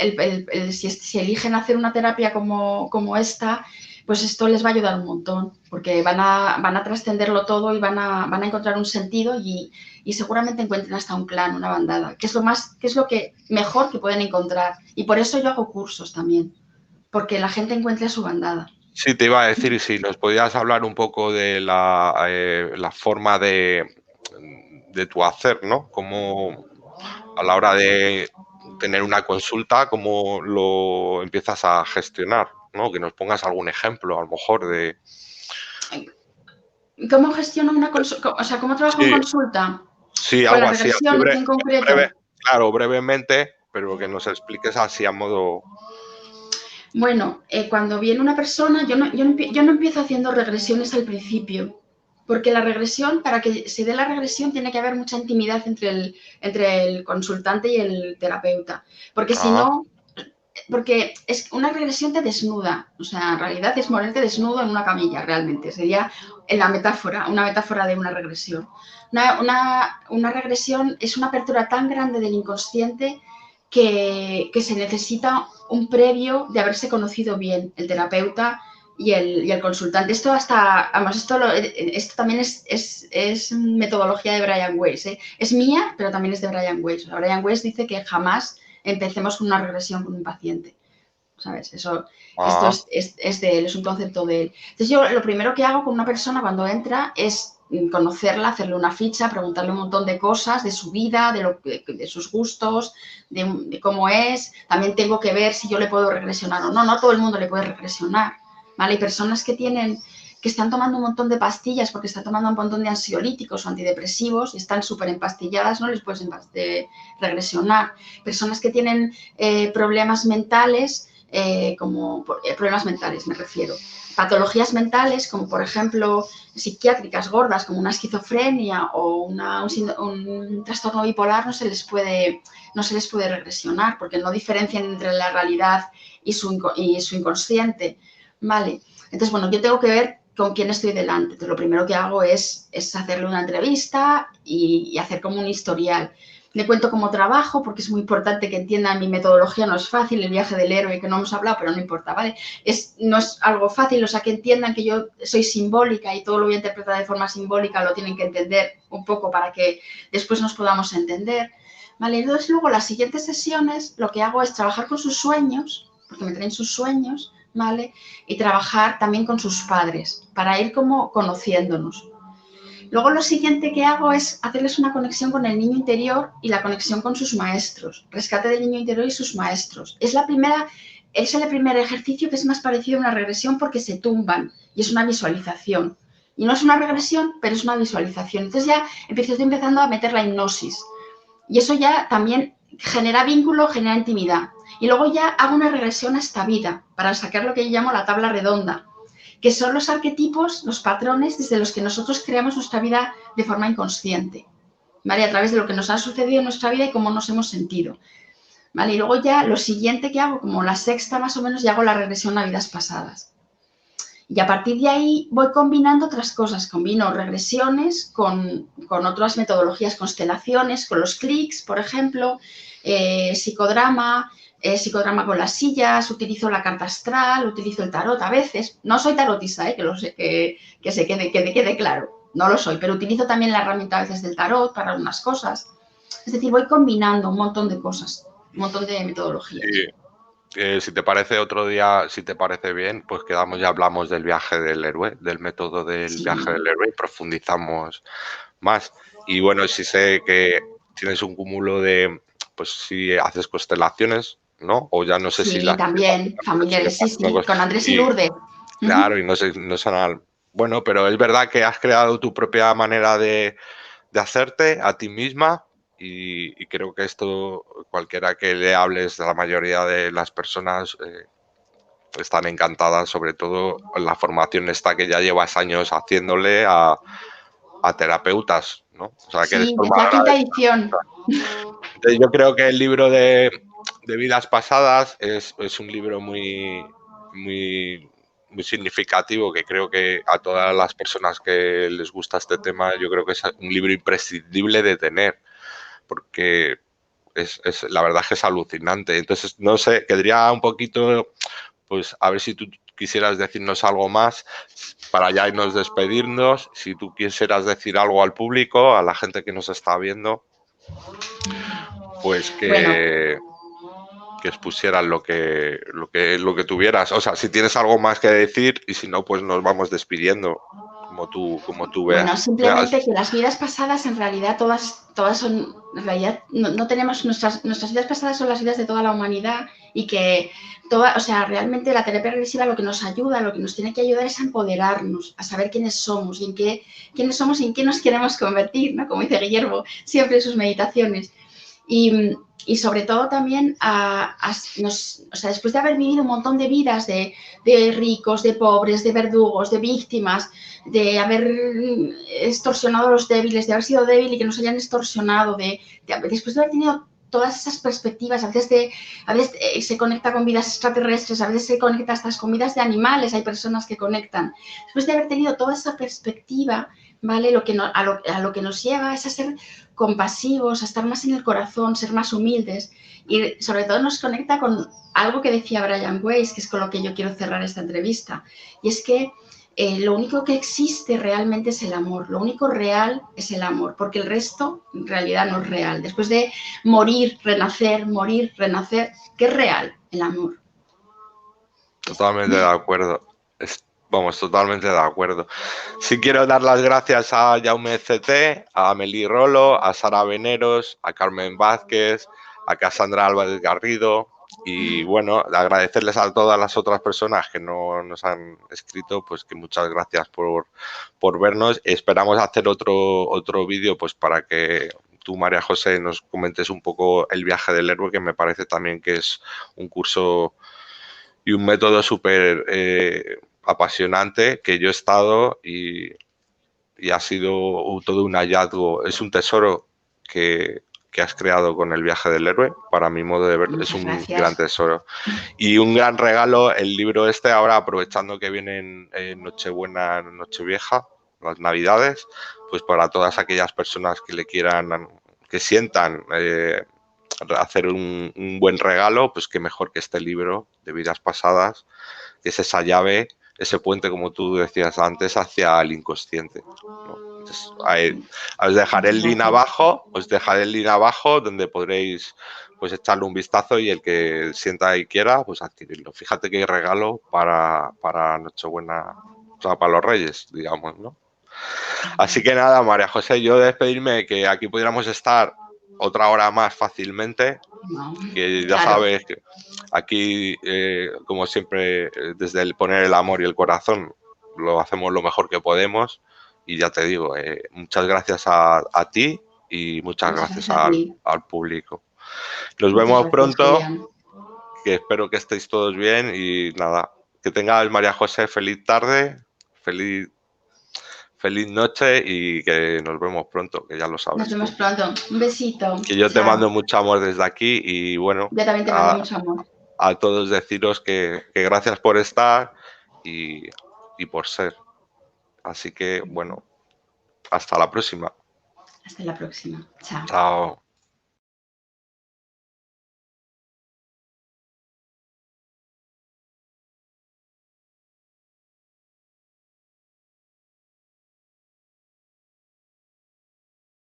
si eligen hacer una terapia como esta, pues esto les va a ayudar un montón, porque van a trascenderlo todo y van a encontrar un sentido y seguramente encuentren hasta un clan, una bandada, que es lo que mejor que pueden encontrar. Y por eso yo hago cursos también, porque la gente encuentre a su bandada. Sí, te iba a decir si nos podías hablar un poco de la forma de tu hacer, ¿no? Cómo a la hora de tener una consulta, cómo lo empiezas a gestionar, ¿no? Que nos pongas algún ejemplo, a lo mejor, de... ¿Cómo gestiono una consulta? O sea, ¿cómo trabajo en Sí, consulta? sí, Con algo las así, regresiones en concreto. claro, brevemente, pero que nos expliques así a modo... Bueno, cuando viene una persona, yo no empiezo haciendo regresiones al principio, porque la regresión, para que se dé la regresión, tiene que haber mucha intimidad entre el consultante y el terapeuta, porque si Ah, no, porque es una regresión te desnuda, o sea, en realidad es ponerte desnudo en una camilla, realmente, sería una metáfora de una regresión. Una regresión es una apertura tan grande del inconsciente que se necesita un previo de haberse conocido bien el terapeuta y el consultante. Esto además, esto también es metodología de Brian Weiss, ¿eh? Es mía, pero también es de Brian Weiss. O sea, Brian Weiss dice que jamás empecemos con una regresión con un paciente. ¿Sabes? Esto ah, es de él, es un concepto de él. Entonces yo lo primero que hago con una persona cuando entra es conocerla, hacerle una ficha, preguntarle un montón de cosas de su vida, de sus gustos, de cómo es. También tengo que ver si yo le puedo regresionar o no. No todo el mundo le puede regresionar. ¿Vale? Hay personas que están tomando un montón de pastillas porque están tomando un montón de ansiolíticos o antidepresivos y están súper empastilladas, no les puedes regresionar. Personas que tienen problemas mentales, problemas mentales me refiero, patologías mentales como por ejemplo psiquiátricas gordas como una esquizofrenia o un trastorno bipolar no se les puede regresionar porque no diferencian entre la realidad y su inconsciente, ¿vale? Entonces, bueno, yo tengo que ver con quién estoy delante. Entonces, lo primero que hago es hacerle una entrevista y hacer como un historial. Le cuento cómo trabajo, porque es muy importante que entiendan mi metodología. No es fácil el viaje del héroe, que no hemos hablado, pero no importa, ¿vale? No es algo fácil, o sea, que entiendan que yo soy simbólica y todo lo voy a interpretar de forma simbólica, lo tienen que entender un poco para que después nos podamos entender, ¿vale? Entonces, luego, las siguientes sesiones, lo que hago es trabajar con sus sueños, porque me traen sus sueños, ¿vale? Y trabajar también con sus padres, para ir como conociéndonos. Luego lo siguiente que hago es hacerles una conexión con el niño interior y la conexión con sus maestros, rescate del niño interior y sus maestros. Es el primer ejercicio que es más parecido a una regresión porque se tumban y es una visualización. Y no es una regresión, pero es una visualización. Entonces ya estoy empezando a meter la hipnosis. Y eso ya también genera vínculo, genera intimidad. Y luego ya hago una regresión a esta vida para sacar lo que yo llamo la tabla redonda, que son los arquetipos, los patrones desde los que nosotros creamos nuestra vida de forma inconsciente, ¿vale? A través de lo que nos ha sucedido en nuestra vida y cómo nos hemos sentido, ¿vale? Y luego ya lo siguiente que hago, como la sexta más o menos, ya hago la regresión a vidas pasadas. Y a partir de ahí voy combinando otras cosas. Combino regresiones con otras metodologías, constelaciones, con los clics, por ejemplo, psicodrama, psicodrama con las sillas, utilizo la carta astral, utilizo el tarot a veces. No soy tarotista, que lo sé, que se quede claro. No lo soy, pero utilizo también la herramienta a veces del tarot para algunas cosas. Es decir, voy combinando un montón de cosas, un montón de metodologías. sí. Si te parece otro día, si te parece bien, pues quedamos y hablamos del viaje del héroe, del método del viaje Sí. del héroe y profundizamos más. Y bueno, sí sé que tienes un cúmulo de, pues si haces constelaciones, ¿no? O ya no sé si Sí, las también, familiares, sí, sí, con Andrés y y Lourdes. claro, Ujú. y no son bueno, pero es verdad que has creado tu propia manera de hacerte a ti misma y creo que esto, cualquiera que le hables, la mayoría de las personas están encantadas, sobre todo la formación esta que ya llevas años haciéndole a terapeutas, ¿no? O sea, que eres Sí, es la formadora quinta de... edición. Entonces, yo creo que el libro de vidas pasadas es un libro muy, muy significativo, que creo que a todas las personas que les gusta este tema, yo creo que es un libro imprescindible de tener, porque la verdad es que es alucinante. Entonces, no sé, quedaría un poquito, pues a ver si tú quisieras decirnos algo más para ya irnos despedirnos, si tú quisieras decir algo al público, a la gente que nos está viendo, pues Bueno, que expusieran lo que tuvieras. O sea, si tienes algo más que decir y si no, pues nos vamos despidiendo, como tú bueno, veas. simplemente que las vidas pasadas en realidad todas son, en realidad no tenemos, nuestras vidas pasadas son las vidas de toda la humanidad y que toda, o sea, realmente la terapia regresiva lo que nos ayuda, lo que nos tiene que ayudar es a empoderarnos, a saber quiénes somos y quiénes somos y en qué nos queremos convertir, ¿no? Como dice Guillermo siempre en sus meditaciones. Y sobre todo también o sea, después de haber vivido un montón de vidas de ricos, de pobres, de verdugos, de víctimas, de haber extorsionado a los débiles, de haber sido débil y que nos hayan extorsionado, después de haber tenido todas esas perspectivas, a veces se conecta con vidas extraterrestres, a veces se conecta hasta con vidas de animales, hay personas que conectan. Después de haber tenido toda esa perspectiva, ¿vale? A lo que nos lleva es a ser compasivos, a estar más en el corazón, ser más humildes y sobre todo nos conecta con algo que decía Brian Weiss, que es con lo que yo quiero cerrar esta entrevista, y es que lo único que existe realmente es el amor, lo único real es el amor, porque el resto en realidad no es real. Después de morir, renacer, ¿qué es real? El amor. Ya está. Totalmente de acuerdo. Vamos, totalmente de acuerdo. Sí quiero dar las gracias a Jaume CT, a Amelie Rolo, a Sara Veneros, a Carmen Vázquez, a Cassandra Álvarez Garrido y bueno, agradecerles a todas las otras personas que no nos han escrito, pues que muchas gracias por vernos. Esperamos hacer otro vídeo pues para que tú, María José, nos comentes un poco el viaje del héroe, que me parece también que es un curso y un método súper apasionante que yo he estado y ha sido todo un hallazgo. Es un tesoro que has creado con el viaje del héroe. Para mi modo de ver, es Muchas un gran gracias. tesoro. Y un gran regalo, el libro este, ahora aprovechando que vienen Nochebuena, Nochevieja, las Navidades, pues para todas aquellas personas que le quieran, que sientan hacer un buen regalo, pues qué mejor que este libro de vidas pasadas, que es esa llave, ese puente, como tú decías antes, hacia el inconsciente, ¿no? Entonces, os dejaré Muchas el link gracias. abajo, donde podréis pues echarle un vistazo y el que sienta y quiera, pues adquirirlo. Fíjate qué regalo para Nochebuena, o sea, para los Reyes, digamos, ¿no? Así que nada, María José, yo despedirme, que aquí pudiéramos estar otra hora más fácilmente, No, que ya claro. sabes que aquí, como siempre, desde el poner el amor y el corazón, lo hacemos lo mejor que podemos. Y ya te digo, muchas gracias a ti y muchas Muchas gracias gracias a ti. al público. Nos Muchas vemos gracias, pronto, Julián. que espero que estéis todos bien y nada, que tengáis, María José, feliz tarde, feliz, feliz noche y que nos vemos pronto, que ya lo Nos sabes vemos tú. pronto. Un besito. Que yo te Chao. mando mucho amor desde aquí y bueno, Yo también te mando mucho amor. a todos deciros que gracias por estar y, y por ser. Así que bueno, hasta la próxima. Hasta la próxima. Chao. Chao.